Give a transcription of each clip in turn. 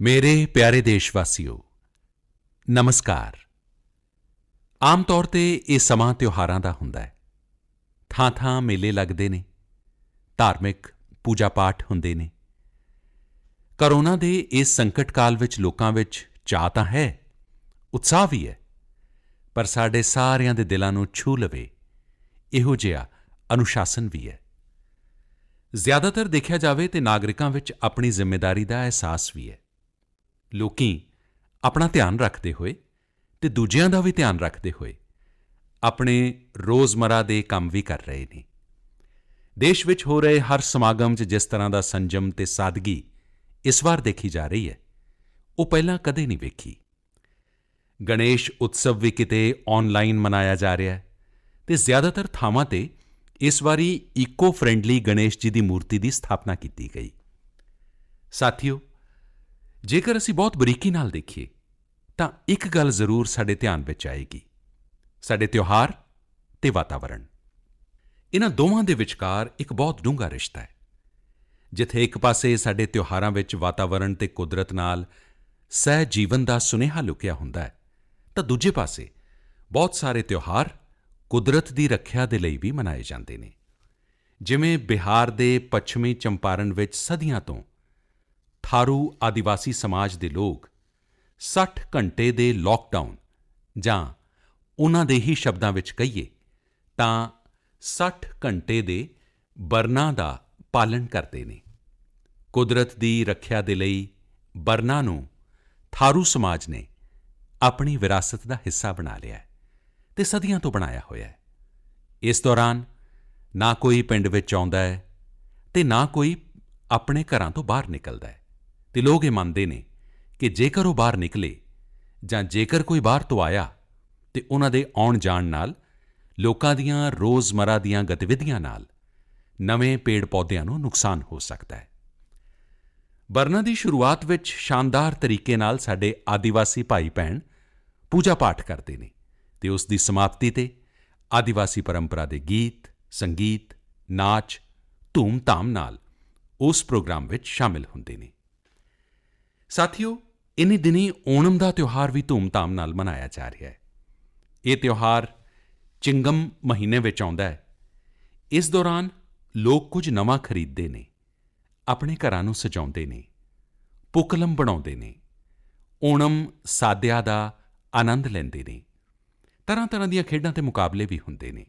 ਮੇਰੇ ਪਿਆਰੇ ਦੇਸ਼ਵਾਸੀਓ ਨਮਸਕਾਰ। ਆਮ ਤੌਰ 'ਤੇ ਇਹ ਸਮਾਂ ਤਿਉਹਾਰਾਂ ਦਾ ਹੁੰਦਾ ਹੈ। ਥਾਂ-ਥਾਂ ਮੇਲੇ ਲੱਗਦੇ ਨੇ, ਧਾਰਮਿਕ ਪੂਜਾ-ਪਾਠ ਹੁੰਦੇ ਨੇ। ਕੋਰੋਨਾ ਦੇ ਇਸ ਸੰਕਟ ਕਾਲ ਵਿੱਚ ਲੋਕਾਂ ਵਿੱਚ ਚਾਅ ਤਾਂ ਹੈ, ਉਤਸ਼ਾਹ ਵੀ ਹੈ, ਪਰ ਸਾਡੇ ਸਾਰਿਆਂ ਦੇ ਦਿਲਾਂ ਨੂੰ ਛੂਹ ਲਵੇ ਇਹੋ ਜਿਹਾ ਅਨੁਸ਼ਾਸਨ ਵੀ ਹੈ। ਜ਼ਿਆਦਾਤਰ ਦੇਖਿਆ ਜਾਵੇ ਤਾਂ ਨਾਗਰਿਕਾਂ ਵਿੱਚ ਆਪਣੀ ਜ਼ਿੰਮੇਵਾਰੀ ਦਾ ਅਹਿਸਾਸ ਵੀ ਹੈ। ਲੋਕੀ ਆਪਣਾ ਧਿਆਨ ਰੱਖਦੇ ਹੋਏ ਅਤੇ ਦੂਜਿਆਂ ਦਾ ਵੀ ਧਿਆਨ ਰੱਖਦੇ ਹੋਏ ਆਪਣੇ ਰੋਜ਼ਮਰਾ ਦੇ ਕੰਮ ਵੀ ਕਰ ਰਹੇ ਨੇ। ਦੇਸ਼ ਵਿੱਚ ਹੋ ਰਹੇ ਹਰ ਸਮਾਗਮ 'ਚ ਜਿਸ ਤਰ੍ਹਾਂ ਦਾ ਸੰਜਮ ਅਤੇ ਸਾਦਗੀ ਇਸ ਵਾਰ ਦੇਖੀ ਜਾ ਰਹੀ ਹੈ, ਉਹ ਪਹਿਲਾਂ ਕਦੇ ਨਹੀਂ ਵੇਖੀ। ਗਣੇਸ਼ ਉਤਸਵ ਵੀ ਕਿਤੇ ਆਨਲਾਈਨ ਮਨਾਇਆ ਜਾ ਰਿਹਾ ਹੈ ਅਤੇ ਜ਼ਿਆਦਾਤਰ ਥਾਵਾਂ 'ਤੇ ਇਸ ਵਾਰੀ ਈਕੋ ਫ੍ਰੈਂਡਲੀ ਗਣੇਸ਼ ਜੀ ਦੀ ਮੂਰਤੀ ਦੀ ਸਥਾਪਨਾ ਕੀਤੀ ਗਈ। ਸਾਥੀਓ, ਜੇਕਰ ਅਸੀਂ ਬਹੁਤ ਬਰੀਕੀ ਨਾਲ ਦੇਖੀਏ ਤਾਂ ਇੱਕ ਗੱਲ ਜ਼ਰੂਰ ਸਾਡੇ ਧਿਆਨ ਵਿੱਚ ਆਏਗੀ, ਸਾਡੇ ਤਿਉਹਾਰ ਅਤੇ ਵਾਤਾਵਰਣ। ਇਨ੍ਹਾਂ ਦੋਵਾਂ ਦੇ ਵਿਚਕਾਰ ਇੱਕ ਬਹੁਤ ਡੂੰਘਾ ਰਿਸ਼ਤਾ ਹੈ। ਜਿੱਥੇ ਇੱਕ ਪਾਸੇ ਸਾਡੇ ਤਿਉਹਾਰਾਂ ਵਿੱਚ ਵਾਤਾਵਰਣ ਅਤੇ ਕੁਦਰਤ ਨਾਲ ਸਹਿ-ਜੀਵਨ ਦਾ ਸੁਨੇਹਾ ਲੁਕਿਆ ਹੁੰਦਾ ਹੈ, ਤਾਂ ਦੂਜੇ ਪਾਸੇ ਬਹੁਤ ਸਾਰੇ ਤਿਉਹਾਰ ਕੁਦਰਤ ਦੀ ਰੱਖਿਆ ਦੇ ਲਈ ਵੀ ਮਨਾਏ ਜਾਂਦੇ ਨੇ। ਜਿਵੇਂ ਬਿਹਾਰ ਦੇ ਪੱਛਮੀ ਚੰਪਾਰਣ ਵਿੱਚ ਸਦੀਆਂ ਤੋਂ ਥਾਰੂ ਆਦਿਵਾਸੀ ਸਮਾਜ ਦੇ ਲੋਕ 60 ਘੰਟੇ ਦੇ ਲਾਕਡਾਊਨ ਜਾਂ ਉਨ੍ਹਾਂ ਦੇ ਹੀ ਸ਼ਬਦਾਂ ਵਿੱਚ ਕਹੀਏ ਤਾਂ 60 ਘੰਟੇ ਦੇ ਬਰਨਾ ਦਾ ਪਾਲਣ ਕਰਦੇ ਨੇ। ਕੁਦਰਤ ਦੀ ਰੱਖਿਆ ਦੇ ਲਈ ਬਰਨਾ ਨੂੰ ਥਾਰੂ ਸਮਾਜ ਨੇ ਆਪਣੀ ਵਿਰਾਸਤ ਦਾ ਹਿੱਸਾ ਬਣਾ ਲਿਆ ਹੈ ਅਤੇ ਸਦੀਆਂ ਤੋਂ ਬਣਾਇਆ ਹੋਇਆ ਹੈ। ਇਸ ਦੌਰਾਨ ਨਾ ਕੋਈ ਪਿੰਡ ਵਿੱਚ ਆਉਂਦਾ ਹੈ ਅਤੇ ਨਾ ਕੋਈ ਆਪਣੇ ਘਰਾਂ ਤੋਂ ਬਾਹਰ ਨਿਕਲਦਾ ਹੈ ਅਤੇ ਲੋਕ ਇਹ ਮੰਨਦੇ ਨੇ ਕਿ ਜੇਕਰ ਉਹ ਬਾਹਰ ਨਿਕਲੇ ਜਾਂ ਜੇਕਰ ਕੋਈ ਬਾਹਰ ਤੋਂ ਆਇਆ ਤਾਂ ਉਨ੍ਹਾਂ ਦੇ ਆਉਣ-ਜਾਣ ਨਾਲ ਲੋਕਾਂ ਦੀਆਂ ਰੋਜ਼ਮਰਾ ਦੀਆਂ ਗਤੀਵਿਧੀਆਂ ਨਾਲ ਨਵੇਂ ਪੇੜ-ਪੌਦਿਆਂ ਨੂੰ ਨੁਕਸਾਨ ਹੋ ਸਕਦਾ ਹੈ। ਬਰਨਾ ਦੀ ਸ਼ੁਰੂਆਤ ਵਿੱਚ ਸ਼ਾਨਦਾਰ ਤਰੀਕੇ ਨਾਲ ਸਾਡੇ ਆਦਿਵਾਸੀ ਭਾਈ-ਭੈਣ ਪੂਜਾ-ਪਾਠ ਕਰਦੇ ਨੇ ਅਤੇ ਉਸ ਦੀ ਸਮਾਪਤੀ 'ਤੇ ਆਦਿਵਾਸੀ ਪਰੰਪਰਾ ਦੇ ਗੀਤ, ਸੰਗੀਤ, ਨਾਚ ਧੂਮ-ਧਾਮ ਨਾਲ ਉਸ ਪ੍ਰੋਗਰਾਮ ਵਿੱਚ ਸ਼ਾਮਿਲ ਹੁੰਦੇ ਨੇ। ਸਾਥੀਓ, ਇਨ੍ਹੀਂ ਦਿਨੀਂ ਓਣਮ ਦਾ ਤਿਉਹਾਰ ਵੀ ਧੂਮ-ਧਾਮ ਨਾਲ ਮਨਾਇਆ ਜਾ ਰਿਹਾ ਹੈ। ਇਹ ਤਿਉਹਾਰ ਚਿੰਗਮ ਮਹੀਨੇ ਵਿੱਚ ਆਉਂਦਾ ਹੈ। ਇਸ ਦੌਰਾਨ ਲੋਕ ਕੁਝ ਨਵਾਂ ਖਰੀਦਦੇ ਨੇ, ਆਪਣੇ ਘਰਾਂ ਨੂੰ ਸਜਾਉਂਦੇ ਨੇ, ਪੂਕਲਮ ਬਣਾਉਂਦੇ ਨੇ, ਓਣਮ ਸਾਦਿਆ ਦਾ ਆਨੰਦ ਲੈਂਦੇ ਨੇ। ਤਰ੍ਹਾਂ-ਤਰ੍ਹਾਂ ਦੀਆਂ ਖੇਡਾਂ ਅਤੇ ਮੁਕਾਬਲੇ ਵੀ ਹੁੰਦੇ ਨੇ।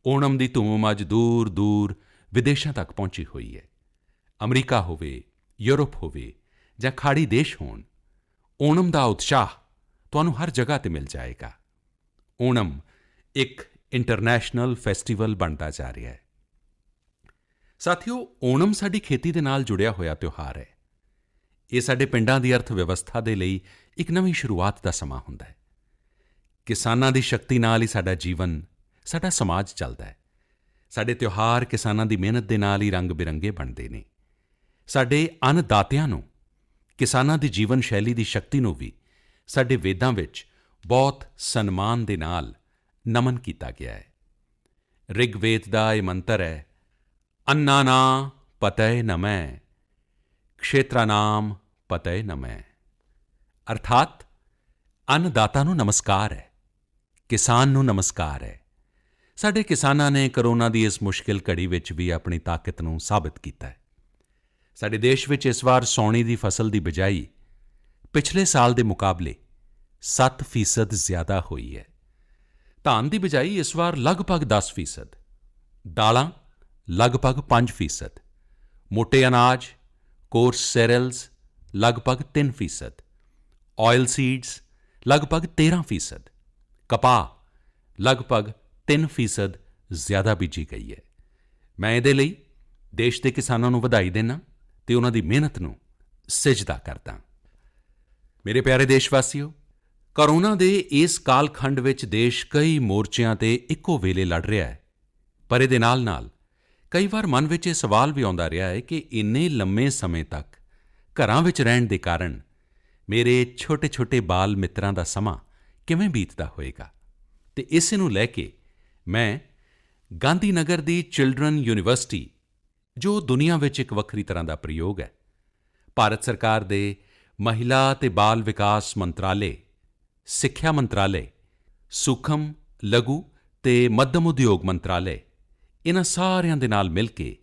ਓਣਮ ਦੀ ਧੂਮ ਅੱਜ ਦੂਰ-ਦੂਰ ਵਿਦੇਸ਼ਾਂ ਤੱਕ ਪਹੁੰਚੀ ਹੋਈ ਹੈ। ਅਮਰੀਕਾ ਹੋਵੇ, ਯੂਰਪ ਹੋਵੇ ਜਾਂ ਖਾੜੀ ਦੇਸ਼ ਹੋਣ, ਓਣਮ ਦਾ ਉਤਸ਼ਾਹ ਤੁਹਾਨੂੰ ਹਰ ਜਗ੍ਹਾ 'ਤੇ ਮਿਲ ਜਾਏਗਾ। ਓਣਮ ਇੱਕ ਇੰਟਰਨੈਸ਼ਨਲ ਫੈਸਟੀਵਲ ਬਣਦਾ ਜਾ ਰਿਹਾ ਹੈ। ਸਾਥੀਓ, ਓਣਮ ਸਾਡੀ ਖੇਤੀ ਦੇ ਨਾਲ ਜੁੜਿਆ ਹੋਇਆ ਤਿਉਹਾਰ ਹੈ। ਇਹ ਸਾਡੇ ਪਿੰਡਾਂ ਦੀ ਅਰਥ ਵਿਵਸਥਾ ਦੇ ਲਈ ਇੱਕ ਨਵੀਂ ਸ਼ੁਰੂਆਤ ਦਾ ਸਮਾਂ ਹੁੰਦਾ ਹੈ। ਕਿਸਾਨਾਂ ਦੀ ਸ਼ਕਤੀ ਨਾਲ ਹੀ ਸਾਡਾ ਜੀਵਨ, ਸਾਡਾ ਸਮਾਜ ਚੱਲਦਾ ਹੈ। ਸਾਡੇ ਤਿਉਹਾਰ ਕਿਸਾਨਾਂ ਦੀ ਮਿਹਨਤ ਦੇ ਨਾਲ ਹੀ ਰੰਗ-ਬਿਰੰਗੇ ਬਣਦੇ ਨੇ। ਸਾਡੇ ਅੰਨਦਾਤਿਆਂ ਨੂੰ, ਕਿਸਾਨਾਂ ਦੀ ਜੀਵਨ ਸ਼ੈਲੀ ਦੀ ਸ਼ਕਤੀ ਨੂੰ ਵੀ ਸਾਡੇ ਵੇਦਾਂ ਵਿੱਚ ਬਹੁਤ ਸਨਮਾਨ ਦੇ ਨਾਲ ਨਮਨ ਕੀਤਾ ਗਿਆ ਹੈ। ਰਿਗਵੇਦ ਦਾ ਇਹ ਮੰਤਰ ਹੈ, ਅੰਨਾਨਾ ਪਤਯੇ ਨਮः ਕਸ਼ੇਤਰਾਨਾਮ ਪਤਯੇ ਨਮः। ਅਰਥਾਤ ਅੰਨਦਾਤਾ ਨੂੰ ਨਮਸਕਾਰ ਹੈ, ਕਿਸਾਨ ਨੂੰ ਨਮਸਕਾਰ ਹੈ। ਸਾਡੇ ਕਿਸਾਨਾਂ ਨੇ ਕੋਰੋਨਾ ਦੀ ਇਸ ਮੁਸ਼ਕਿਲ ਘੜੀ ਵਿੱਚ ਵੀ ਆਪਣੀ ਤਾਕਤ ਨੂੰ ਸਾਬਿਤ ਕੀਤਾ ਹੈ। ਸਾਡੇ ਦੇਸ਼ ਵਿੱਚ ਇਸ ਵਾਰ ਸਾਉਣੀ ਦੀ ਫਸਲ ਦੀ ਬਿਜਾਈ ਪਿਛਲੇ ਸਾਲ ਦੇ ਮੁਕਾਬਲੇ 7% ਜ਼ਿਆਦਾ ਹੋਈ ਹੈ। ਧਾਨ ਦੀ ਬਿਜਾਈ ਇਸ ਵਾਰ ਲਗਭਗ 10%, ਦਾਲਾਂ ਲਗਭਗ 5%, ਮੋਟੇ ਅਨਾਜ ਕੋਰਸ ਸੈਰਲਸ ਲਗਭਗ 3%, ਆਇਲ ਸੀਡਸ ਲਗਭਗ 13%, ਕਪਾਹ ਲਗਭਗ 3% ਜ਼ਿਆਦਾ ਬੀਜੀ ਗਈ ਹੈ। ਮੈਂ ਇਹਦੇ ਲਈ ਦੇਸ਼ ਦੇ ਕਿਸਾਨਾਂ ਨੂੰ ਵਧਾਈ ਦਿੰਦਾ ਅਤੇ ਉਨ੍ਹਾਂ ਦੀ ਮਿਹਨਤ ਨੂੰ ਸਿਜਦਾ ਕਰਦਾ। ਮੇਰੇ ਪਿਆਰੇ ਦੇਸ਼ਵਾਸੀਓ, ਕੋਰੋਨਾ ਦੇ ਇਸ ਕਾਲਖੰਡ ਵਿੱਚ ਦੇਸ਼ ਕਈ ਮੋਰਚਿਆਂ 'ਤੇ ਇੱਕੋ ਵੇਲੇ ਲੜ ਰਿਹਾ ਹੈ, ਪਰ ਇਹਦੇ ਨਾਲ-ਨਾਲ ਕਈ ਵਾਰ ਮਨ ਵਿੱਚ ਇਹ ਸਵਾਲ ਵੀ ਆਉਂਦਾ ਰਿਹਾ ਹੈ ਕਿ ਇੰਨੇ ਲੰਮੇ ਸਮੇਂ ਤੱਕ ਘਰਾਂ ਵਿੱਚ ਰਹਿਣ ਦੇ ਕਾਰਨ ਮੇਰੇ ਛੋਟੇ-ਛੋਟੇ ਬਾਲ ਮਿੱਤਰਾਂ ਦਾ ਸਮਾਂ ਕਿਵੇਂ ਬੀਤਦਾ ਹੋਵੇਗਾ। ਅਤੇ ਇਸੇ ਨੂੰ ਲੈ ਕੇ ਮੈਂ ਗਾਂਧੀ ਨਗਰ ਦੀ ਚਿਲਡਰਨ ਯੂਨੀਵਰਸਿਟੀ, ਜੋ ਦੁਨੀਆ ਵਿੱਚ ਇੱਕ ਵੱਖਰੀ ਤਰ੍ਹਾਂ ਦਾ ਪ੍ਰਯੋਗ ਹੈ, ਭਾਰਤ ਸਰਕਾਰ ਦੇ ਮਹਿਲਾ ਤੇ ਬਾਲ ਵਿਕਾਸ ਮੰਤਰਾਲੇ, ਸਿੱਖਿਆ ਮੰਤਰਾਲੇ, ਸੂਖਮ, ਲਘੂ ਤੇ ਮੱਧਮ ਉਦਯੋਗ ਮੰਤਰਾਲੇ, ਇਨ੍ਹਾਂ ਸਾਰਿਆਂ ਦੇ ਨਾਲ ਮਿਲ ਕੇ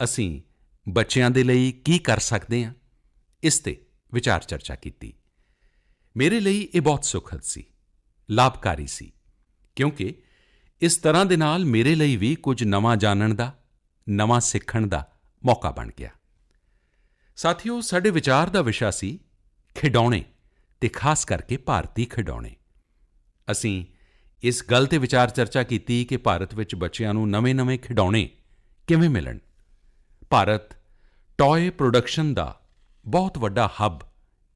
ਅਸੀਂ ਬੱਚਿਆਂ ਦੇ ਲਈ ਕੀ ਕਰ ਸਕਦੇ ਹਾਂ, ਇਸ 'ਤੇ ਵਿਚਾਰ ਚਰਚਾ ਕੀਤੀ। ਮੇਰੇ ਲਈ ਇਹ ਬਹੁਤ ਸੁਖਦ ਸੀ, ਲਾਭਕਾਰੀ ਸੀ, ਕਿਉਂਕਿ ਇਸ ਤਰ੍ਹਾਂ ਦੇ ਨਾਲ ਮੇਰੇ ਲਈ ਵੀ ਕੁਝ ਨਵਾਂ ਜਾਣਨ ਦਾ, ਨਵਾਂ ਸਿੱਖਣ ਦਾ ਮੌਕਾ ਬਣ ਗਿਆ। ਸਾਥੀਓ, ਸਾਡੇ ਵਿਚਾਰ ਦਾ ਵਿਸ਼ਾ ਸੀ ਖਿਡੌਣੇ ਤੇ ਖਾਸ ਕਰਕੇ ਭਾਰਤੀ ਖਿਡੌਣੇ। ਅਸੀਂ ਇਸ ਗੱਲ 'ਤੇ ਵਿਚਾਰ ਚਰਚਾ ਕੀਤੀ ਕਿ ਭਾਰਤ ਵਿੱਚ ਬੱਚਿਆਂ ਨੂੰ ਨਵੇਂ-ਨਵੇਂ ਖਿਡੌਣੇ ਕਿਵੇਂ ਮਿਲਣ। ਭਾਰਤ ਟੌਏ ਪ੍ਰੋਡਕਸ਼ਨ ਦਾ ਬਹੁਤ ਵੱਡਾ ਹੱਬ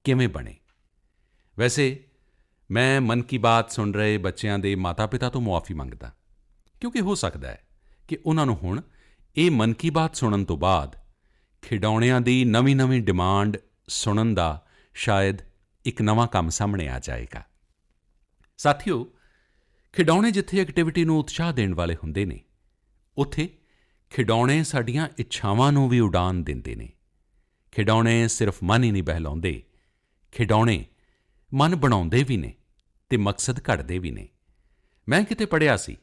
ਕਿਵੇਂ ਬਣੇ। ਵੈਸੇ ਮੈਂ ਮਨ ਕੀ ਬਾਤ ਸੁਣ ਰਹੇ ਬੱਚਿਆਂ ਦੇ ਮਾਤਾ-ਪਿਤਾ ਤੋਂ ਮੁਆਫੀ ਮੰਗਦਾ, ਕਿਉਂਕਿ ਹੋ ਸਕਦਾ ਹੈ ਕਿ ਉਨ੍ਹਾਂ ਨੂੰ ਹੁਣ ਇਹ ਮਨ ਕੀ ਬਾਤ ਸੁਣਨ ਤੋਂ ਬਾਅਦ ਖਿਡੌਣਿਆਂ ਦੀ ਨਵੀਂ-ਨਵੀਂ ਡਿਮਾਂਡ ਸੁਣਨ ਦਾ ਸ਼ਾਇਦ ਇੱਕ ਨਵਾਂ ਕੰਮ ਸਾਹਮਣੇ ਆ ਜਾਏਗਾ। ਸਾਥੀਓ, ਖਿਡੌਣੇ ਜਿੱਥੇ ਐਕਟੀਵਿਟੀ ਨੂੰ ਉਤਸ਼ਾਹ ਦੇਣ ਵਾਲੇ ਹੁੰਦੇ ਨੇ, ਉੱਥੇ ਖਿਡੌਣੇ ਸਾਡੀਆਂ ਇੱਛਾਵਾਂ ਨੂੰ ਵੀ ਉਡਾਨ ਦਿੰਦੇ ਨੇ। ਖਿਡੌਣੇ ਸਿਰਫ ਮਨ ਹੀ ਨਹੀਂ ਬਹਿਲਾਉਂਦੇ, ਖਿਡੌਣੇ ਮਨ ਬਣਾਉਂਦੇ ਵੀ ਨੇ ਤੇ ਮਕਸਦ ਘੜਦੇ ਵੀ ਨੇ। ਮੈਂ ਕਿਤੇ ਪੜ੍ਹਿਆ ਸੀ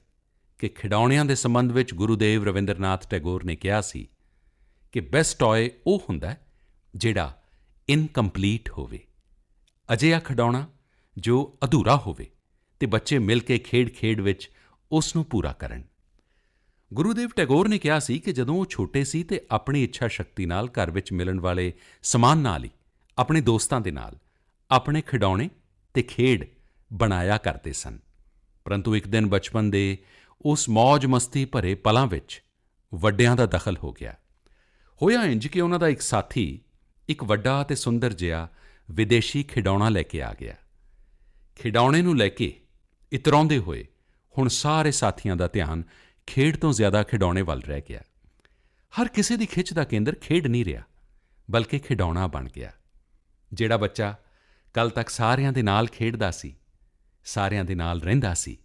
ਕਿ ਖਿਡੌਣਿਆਂ ਦੇ ਸੰਬੰਧ ਵਿੱਚ ਗੁਰੂਦੇਵ ਰਵਿੰਦਰਨਾਥ ਟੈਗੋਰ ਨੇ ਕਿਹਾ ਸੀ ਕਿ ਬੈਸਟ ਟੌਏ ਉਹ ਹੁੰਦਾ ਜਿਹੜਾ ਇਨਕੰਪਲੀਟ ਹੋਵੇ, ਅਜਿਹਾ ਖਿਡੌਣਾ ਜੋ ਅਧੂਰਾ ਹੋਵੇ ਤੇ ਬੱਚੇ ਮਿਲ ਕੇ ਖੇਡ-ਖੇਡ ਵਿੱਚ ਉਸ ਨੂੰ ਪੂਰਾ ਕਰਨ। ਗੁਰੂਦੇਵ ਟੈਗੋਰ ਨੇ ਕਿਹਾ ਸੀ ਕਿ ਜਦੋਂ ਉਹ ਛੋਟੇ ਸੀ ਤੇ ਆਪਣੀ ਇੱਛਾ ਸ਼ਕਤੀ ਨਾਲ ਘਰ ਵਿੱਚ ਮਿਲਣ ਵਾਲੇ ਸਮਾਨ ਨਾਲ ਹੀ ਆਪਣੇ ਦੋਸਤਾਂ ਦੇ ਨਾਲ ਆਪਣੇ ਖਿਡੌਣੇ ਤੇ ਖੇਡ ਬਣਾਇਆ ਕਰਦੇ ਸਨ। ਪਰੰਤੂ ਇੱਕ ਦਿਨ ਬਚਪਨ ਦੇ ਉਸ ਮੌਜ-ਮਸਤੀ ਭਰੇ ਪਲਾਂ ਵਿੱਚ ਵੱਡਿਆਂ ਦਾ ਦਖਲ ਹੋ ਗਿਆ। ਹੋਇਆ ਇੰਝ ਕਿ ਉਹਨਾਂ ਦਾ ਇੱਕ ਸਾਥੀ ਇੱਕ ਵੱਡਾ ਤੇ ਸੁੰਦਰ ਜਿਹਾ ਵਿਦੇਸ਼ੀ ਖਿਡੌਣਾ ਲੈ ਕੇ ਆ ਗਿਆ। ਖਿਡੌਣੇ ਨੂੰ ਲੈ ਕੇ ਇਤਰਾਉਂਦੇ ਹੋਏ ਹੁਣ ਸਾਰੇ ਸਾਥੀਆਂ ਦਾ ਧਿਆਨ ਖੇਡ ਤੋਂ ਜ਼ਿਆਦਾ ਖਿਡੌਣੇ ਵੱਲ ਰਹਿ ਗਿਆ। ਹਰ ਕਿਸੇ ਦੀ ਖਿੱਚ ਦਾ ਕੇਂਦਰ ਖੇਡ ਨਹੀਂ ਰਿਹਾ, ਬਲਕਿ ਖਿਡੌਣਾ ਬਣ ਗਿਆ। ਜਿਹੜਾ ਬੱਚਾ ਕੱਲ੍ਹ ਤੱਕ ਸਾਰਿਆਂ ਦੇ ਨਾਲ ਖੇਡਦਾ ਸੀ, ਸਾਰਿਆਂ ਦੇ ਨਾਲ ਰਹਿੰਦਾ ਸੀ,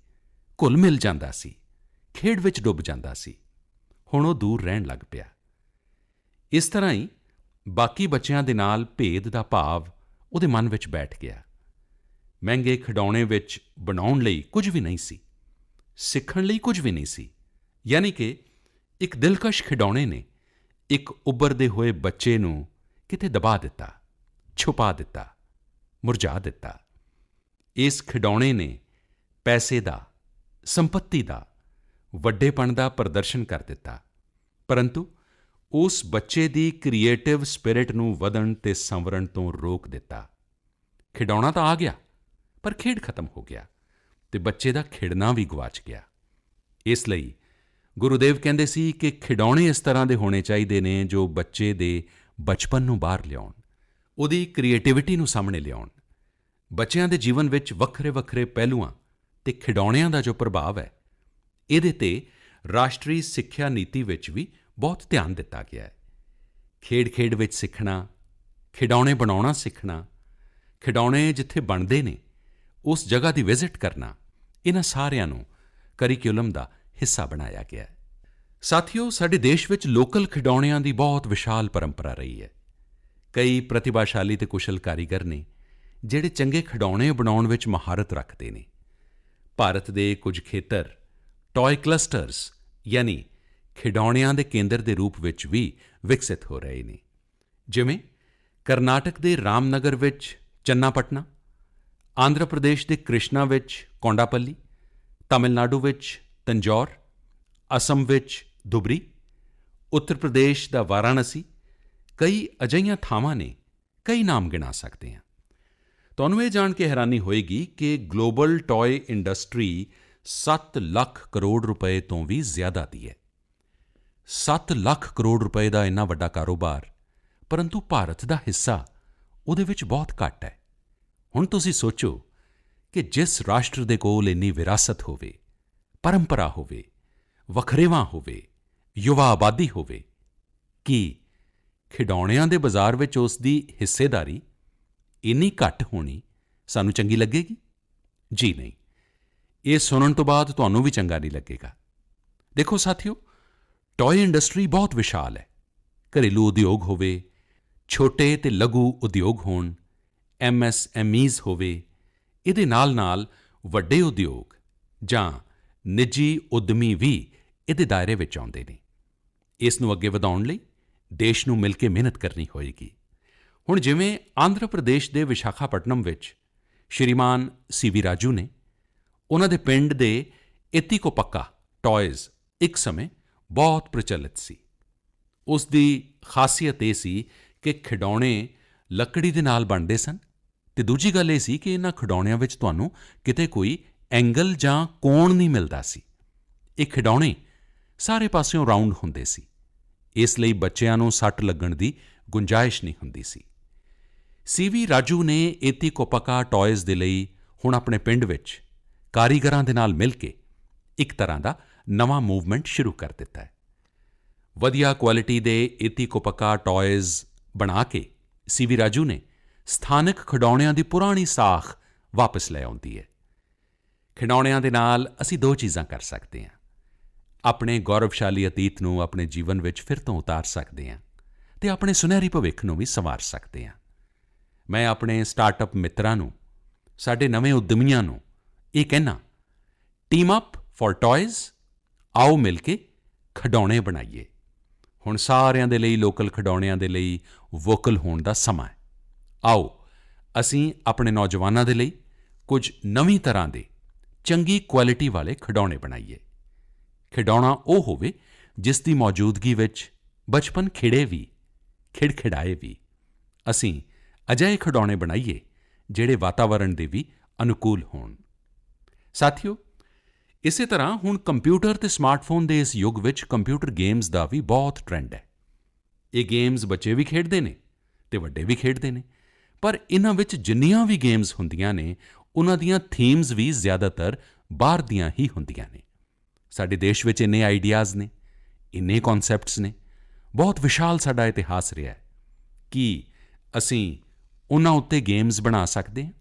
ਘੁਲ-ਮਿਲ ਜਾਂਦਾ ਸੀ, ਖੇਡ ਵਿੱਚ ਡੁੱਬ ਜਾਂਦਾ ਸੀ, ਹੁਣ ਉਹ ਦੂਰ ਰਹਿਣ ਲੱਗ ਪਿਆ। ਇਸ ਤਰ੍ਹਾਂ ਹੀ ਬਾਕੀ ਬੱਚਿਆਂ ਦੇ ਨਾਲ ਭੇਦ ਦਾ ਭਾਵ ਉਹਦੇ ਮਨ ਵਿੱਚ ਬੈਠ ਗਿਆ। ਮਹਿੰਗੇ ਖਿਡੌਣੇ ਵਿੱਚ ਬਣਾਉਣ ਲਈ ਕੁਝ ਵੀ ਨਹੀਂ ਸੀ, ਸਿੱਖਣ ਲਈ ਕੁਝ ਵੀ ਨਹੀਂ ਸੀ। ਯਾਨੀ ਕਿ ਇੱਕ ਦਿਲਕਸ਼ ਖਿਡੌਣੇ ਨੇ ਇੱਕ ਉੱਭਰਦੇ ਹੋਏ ਬੱਚੇ ਨੂੰ ਕਿਤੇ ਦਬਾ ਦਿੱਤਾ, ਛੁਪਾ ਦਿੱਤਾ, ਮੁਰਝਾ ਦਿੱਤਾ। ਇਸ ਖਿਡੌਣੇ ਨੇ ਪੈਸੇ ਦਾ, ਸੰਪੱਤੀ ਦਾ, ਵੱਡੇਪਣ ਦਾ ਪ੍ਰਦਰਸ਼ਨ ਕਰ ਦਿੱਤਾ, ਪਰੰਤੂ ਉਸ ਬੱਚੇ ਦੀ ਕ੍ਰੀਏਟਿਵ ਸਪਿਰਿਟ ਨੂੰ ਵਧਣ ਤੇ ਸੰਵਰਨ ਤੋਂ ਰੋਕ ਦਿੱਤਾ। ਖਿਡੌਣਾ ਤਾਂ ਆ ਗਿਆ, ਪਰ ਖੇਡ ਖਤਮ ਹੋ ਗਿਆ ਤੇ ਬੱਚੇ ਦਾ ਖਿੜਨਾ ਵੀ ਗੁਆਚ ਗਿਆ। ਇਸ ਲਈ ਗੁਰੂਦੇਵ ਕਹਿੰਦੇ ਸੀ ਕਿ ਖਿਡੌਣੇ ਇਸ ਤਰ੍ਹਾਂ ਦੇ ਹੋਣੇ ਚਾਹੀਦੇ ਨੇ ਜੋ ਬੱਚੇ ਦੇ ਬਚਪਨ ਨੂੰ ਬਾਹਰ ਲਿਆਉਣ, ਉਹਦੀ ਕ੍ਰੀਏਟਿਵਿਟੀ ਨੂੰ ਸਾਹਮਣੇ ਲਿਆਉਣ। ਬੱਚਿਆਂ ਦੇ ਜੀਵਨ ਵਿੱਚ ਵੱਖਰੇ-ਵੱਖਰੇ ਪਹਿਲੂਆਂ ਤੇ ਖਿਡੌਣਿਆਂ ਦਾ ਜੋ ਪ੍ਰਭਾਵ ਹੈ, ਇਹਦੇ 'ਤੇ ਰਾਸ਼ਟਰੀ ਸਿੱਖਿਆ ਨੀਤੀ ਵਿੱਚ ਵੀ ਬਹੁਤ ਧਿਆਨ ਦਿੱਤਾ ਗਿਆ ਹੈ। ਖੇਡ-ਖੇਡ ਵਿੱਚ ਸਿੱਖਣਾ, ਖਿਡੌਣੇ ਬਣਾਉਣਾ ਸਿੱਖਣਾ, ਖਿਡੌਣੇ ਜਿੱਥੇ ਬਣਦੇ ਨੇ ਉਸ ਜਗ੍ਹਾ ਦੀ ਵਿਜ਼ਿਟ ਕਰਨਾ, ਇਨ੍ਹਾਂ ਸਾਰਿਆਂ ਨੂੰ ਕਰਿਕੂਲਮ ਦਾ ਹਿੱਸਾ ਬਣਾਇਆ ਗਿਆ ਹੈ। ਸਾਥੀਓ, ਸਾਡੇ ਦੇਸ਼ ਵਿੱਚ ਲੋਕਲ ਖਿਡੌਣਿਆਂ ਦੀ ਬਹੁਤ ਵਿਸ਼ਾਲ ਪਰੰਪਰਾ ਰਹੀ ਹੈ। ਕਈ ਪ੍ਰਤਿਭਾਸ਼ਾਲੀ ਤੇ ਕੁਸ਼ਲ ਕਾਰੀਗਰ ਨੇ ਜਿਹੜੇ ਚੰਗੇ ਖਿਡੌਣੇ ਬਣਾਉਣ ਵਿੱਚ ਮਹਾਰਤ ਰੱਖਦੇ ਨੇ। ਭਾਰਤ ਦੇ ਕੁਝ ਖੇਤਰ ਟੌਏ ਕਲਸਟਰਜ਼ ਯਾਨੀ ਖਿਡੌਣਿਆਂ ਦੇ ਕੇਂਦਰ ਦੇ ਰੂਪ ਵਿੱਚ ਵੀ ਵਿਕਸਿਤ ਹੋ ਰਹੇ ਨੇ। ਜਿਵੇਂ ਕਰਨਾਟਕ ਦੇ ਰਾਮਨਗਰ ਵਿੱਚ ਚੰਨਾਪਟਨਾ, ਆਂਧਰਾ ਪ੍ਰਦੇਸ਼ ਦੇ ਕ੍ਰਿਸ਼ਨਾ ਵਿੱਚ ਕੌਂਡਾਪੱਲੀ, ਤਮਿਲਨਾਡੂ ਵਿੱਚ ਤੰਜੌਰ, ਅਸਮ ਵਿੱਚ ਧੁਬਰੀ, ਉੱਤਰ ਪ੍ਰਦੇਸ਼ ਦਾ ਵਾਰਾਣਸੀ, ਕਈ ਅਜਿਹੀਆਂ ਥਾਵਾਂ ਨੇ, ਕਈ ਨਾਮ ਗਿਣਾ ਸਕਦੇ ਹਾਂ। ਤੁਹਾਨੂੰ ਇਹ ਜਾਣ ਕੇ ਹੈਰਾਨੀ ਹੋਏਗੀ ਕਿ global toy industry 7 lakh crore ਰੁਪਏ ਤੋਂ ਵੀ ਜ਼ਿਆਦਾ ਦੀ ਹੈ। 7 ਲੱਖ ਕਰੋੜ ਰੁਪਏ ਦਾ ਇੰਨਾ ਵੱਡਾ ਕਾਰੋਬਾਰ, ਪਰੰਤੂ ਭਾਰਤ ਦਾ ਹਿੱਸਾ ਉਹਦੇ ਵਿੱਚ ਬਹੁਤ ਘੱਟ ਹੈ। ਹੁਣ ਤੁਸੀਂ ਸੋਚੋ ਕਿ ਜਿਸ ਰਾਸ਼ਟਰ ਦੇ ਕੋਲ ਇੰਨੀ ਵਿਰਾਸਤ ਹੋਵੇ, ਪਰੰਪਰਾ ਹੋਵੇ, ਵਖਰੇਵਾਂ ਹੋਵੇ, ਯੁਵਾ ਆਬਾਦੀ ਹੋਵੇ, ਕੀ ਖਿਡੌਣਿਆਂ ਦੇ ਬਾਜ਼ਾਰ ਵਿੱਚ ਉਸ ਦੀ ਹਿੱਸੇਦਾਰੀ ਇੰਨੀ ਘੱਟ ਹੋਣੀ ਸਾਨੂੰ ਚੰਗੀ ਲੱਗੇਗੀ? ਜੀ ਨਹੀਂ। ਇਹ ਸੁਣਨ ਤੋਂ ਬਾਅਦ ਤੁਹਾਨੂੰ ਵੀ ਚੰਗਾ ਨਹੀਂ ਲੱਗੇਗਾ। ਦੇਖੋ ਸਾਥੀਓ, ਟੌਏ ਇੰਡਸਟਰੀ ਬਹੁਤ ਵਿਸ਼ਾਲ ਹੈ। ਘਰੇਲੂ ਉਦਯੋਗ ਹੋਵੇ, ਛੋਟੇ ਤੇ ਲਘੂ ਉਦਯੋਗ ਹੋਣ, MSMEs ਹੋਵੇ, ਇਹਦੇ ਨਾਲ ਵੱਡੇ ਉਦਯੋਗ ਜਾਂ ਨਿੱਜੀ ਉੱਦਮੀ ਵੀ ਇਹਦੇ ਦਾਇਰੇ ਵਿੱਚ ਆਉਂਦੇ ਨੇ। ਇਸ ਨੂੰ ਅੱਗੇ ਵਧਾਉਣ ਲਈ ਦੇਸ਼ ਨੂੰ ਮਿਲ ਕੇ ਮਿਹਨਤ ਕਰਨੀ ਹੋਏਗੀ। ਹੁਣ ਜਿਵੇਂ ਆਂਧਰ ਪ੍ਰਦੇਸ਼ ਦੇ ਵਿਸ਼ਾਖਾਪਟਨਮ ਵਿੱਚ ਸ਼੍ਰੀਮਾਨ CV ਰਾਜੂ ਨੇ, ਉਨ੍ਹਾਂ ਦੇ ਪਿੰਡ ਦੇ ਏਤਿਕੋਪੱਕਾ ਟਾਇਜ਼ ਇੱਕ ਸਮੇਂ ਬਹੁਤ ਪ੍ਰਚਲਿਤ ਸੀ। ਉਸ ਦੀ ਖਾਸੀਅਤ ਇਹ ਸੀ ਕਿ ਖਿਡੌਣੇ ਲੱਕੜੀ ਦੇ ਨਾਲ ਬਣਦੇ ਸਨ ਅਤੇ ਦੂਜੀ ਗੱਲ ਇਹ ਸੀ ਕਿ ਇਨ੍ਹਾਂ ਖਿਡੌਣਿਆਂ ਵਿੱਚ ਤੁਹਾਨੂੰ ਕਿਤੇ ਕੋਈ ਐਂਗਲ ਜਾਂ ਕੋਣ ਨਹੀਂ ਮਿਲਦਾ ਸੀ। ਇਹ ਖਿਡੌਣੇ ਸਾਰੇ ਪਾਸਿਓਂ ਰਾਊਂਡ ਹੁੰਦੇ ਸੀ, ਇਸ ਲਈ ਬੱਚਿਆਂ ਨੂੰ ਸੱਟ ਲੱਗਣ ਦੀ ਗੁੰਜਾਇਸ਼ ਨਹੀਂ ਹੁੰਦੀ ਸੀ। CV ਰਾਜੂ ਨੇ ਏਤਿਕੋਪੱਕਾ ਟਾਇਜ਼ ਦੇ ਲਈ ਹੁਣ ਆਪਣੇ ਪਿੰਡ ਵਿੱਚ ਕਾਰੀਗਰਾਂ ਦੇ ਨਾਲ ਮਿਲ ਕੇ ਇੱਕ ਤਰ੍ਹਾਂ ਦਾ ਨਵਾਂ ਮੂਵਮੈਂਟ ਸ਼ੁਰੂ ਕਰ ਦਿੱਤਾ ਹੈ। ਵਧੀਆ ਕੁਆਲਿਟੀ ਦੇ ਏਤਿਕੋਪੱਕਾ ਟਾਇਜ਼ ਬਣਾ ਕੇ CV ਰਾਜੂ ਨੇ ਸਥਾਨਕ ਖਿਡੌਣਿਆਂ ਦੀ ਪੁਰਾਣੀ ਸਾਖ ਵਾਪਸ ਲੈ ਆਉਂਦੀ ਹੈ। ਖਿਡੌਣਿਆਂ ਦੇ ਨਾਲ ਅਸੀਂ ਦੋ ਚੀਜ਼ਾਂ ਕਰ ਸਕਦੇ ਹਾਂ, ਆਪਣੇ ਗੌਰਵਸ਼ਾਲੀ ਅਤੀਤ ਨੂੰ ਆਪਣੇ ਜੀਵਨ ਵਿੱਚ ਫਿਰ ਤੋਂ ਉਤਾਰ ਸਕਦੇ ਹਾਂ ਅਤੇ ਆਪਣੇ ਸੁਨਹਿਰੀ ਭਵਿੱਖ ਨੂੰ ਵੀ ਸੰਵਾਰ ਸਕਦੇ ਹਾਂ। ਮੈਂ ਆਪਣੇ ਸਟਾਰਟਅਪ ਮਿੱਤਰਾਂ ਨੂੰ, ਸਾਡੇ ਨਵੇਂ ਉੱਦਮੀਆਂ ਨੂੰ ਇਹ ਕਹਿੰਦਾ, ਟੀਮ ਅਪ ਫਾਰ ਟਾਇਜ਼, ਆਓ ਮਿਲ ਕੇ ਖਿਡੌਣੇ ਬਣਾਈਏ। ਹੁਣ ਸਾਰਿਆਂ ਦੇ ਲਈ ਲੋਕਲ ਖਿਡੌਣਿਆਂ ਦੇ ਲਈ ਵੋਕਲ ਹੋਣ ਦਾ ਸਮਾਂ ਹੈ। ਆਓ ਅਸੀਂ ਆਪਣੇ ਨੌਜਵਾਨਾਂ ਦੇ ਲਈ ਕੁਝ ਨਵੀਂ ਤਰ੍ਹਾਂ ਦੇ ਚੰਗੀ ਕੁਆਲਿਟੀ ਵਾਲੇ ਖਿਡੌਣੇ ਬਣਾਈਏ। ਖਿਡੌਣਾ ਉਹ ਹੋਵੇ ਜਿਸ ਦੀ ਮੌਜੂਦਗੀ ਵਿੱਚ ਬਚਪਨ ਖਿੜੇ ਵੀ, ਖਿੜਖਿੜਾਏ ਵੀ। ਅਸੀਂ ਅਜਿਹੇ ਖਿਡੌਣੇ ਬਣਾਈਏ ਜਿਹੜੇ ਵਾਤਾਵਰਣ ਦੇ ਵੀ ਅਨੁਕੂਲ ਹੋਣ। ਸਾਥੀਓ, ਇਸੇ ਤਰ੍ਹਾਂ ਹੁਣ ਕੰਪਿਊਟਰ ਅਤੇ ਸਮਾਰਟਫੋਨ ਦੇ ਇਸ ਯੁੱਗ ਵਿੱਚ ਕੰਪਿਊਟਰ ਗੇਮਜ਼ ਦਾ ਵੀ ਬਹੁਤ ਟ੍ਰੈਂਡ ਹੈ। ਇਹ ਗੇਮਜ਼ ਬੱਚੇ ਵੀ ਖੇਡਦੇ ਨੇ ਅਤੇ ਵੱਡੇ ਵੀ ਖੇਡਦੇ ਨੇ, ਪਰ ਇਨ੍ਹਾਂ ਵਿੱਚ ਜਿੰਨੀਆਂ ਵੀ ਗੇਮਜ਼ ਹੁੰਦੀਆਂ ਨੇ, ਉਨ੍ਹਾਂ ਦੀਆਂ ਥੀਮਜ਼ ਵੀ ਜ਼ਿਆਦਾਤਰ ਬਾਹਰ ਦੀਆਂ ਹੀ ਹੁੰਦੀਆਂ ਨੇ। ਸਾਡੇ ਦੇਸ਼ ਵਿੱਚ ਇੰਨੇ ਆਈਡੀਆਜ਼ ਨੇ, ਇੰਨੇ ਕਨਸੈਪਟਸ ਨੇ, ਬਹੁਤ ਵਿਸ਼ਾਲ ਸਾਡਾ ਇਤਿਹਾਸ ਰਿਹਾ ਹੈ। ਕੀ ਅਸੀਂ ਉਨ੍ਹਾਂ ਉੱਤੇ ਗੇਮਜ਼ ਬਣਾ ਸਕਦੇ ਹਾਂ?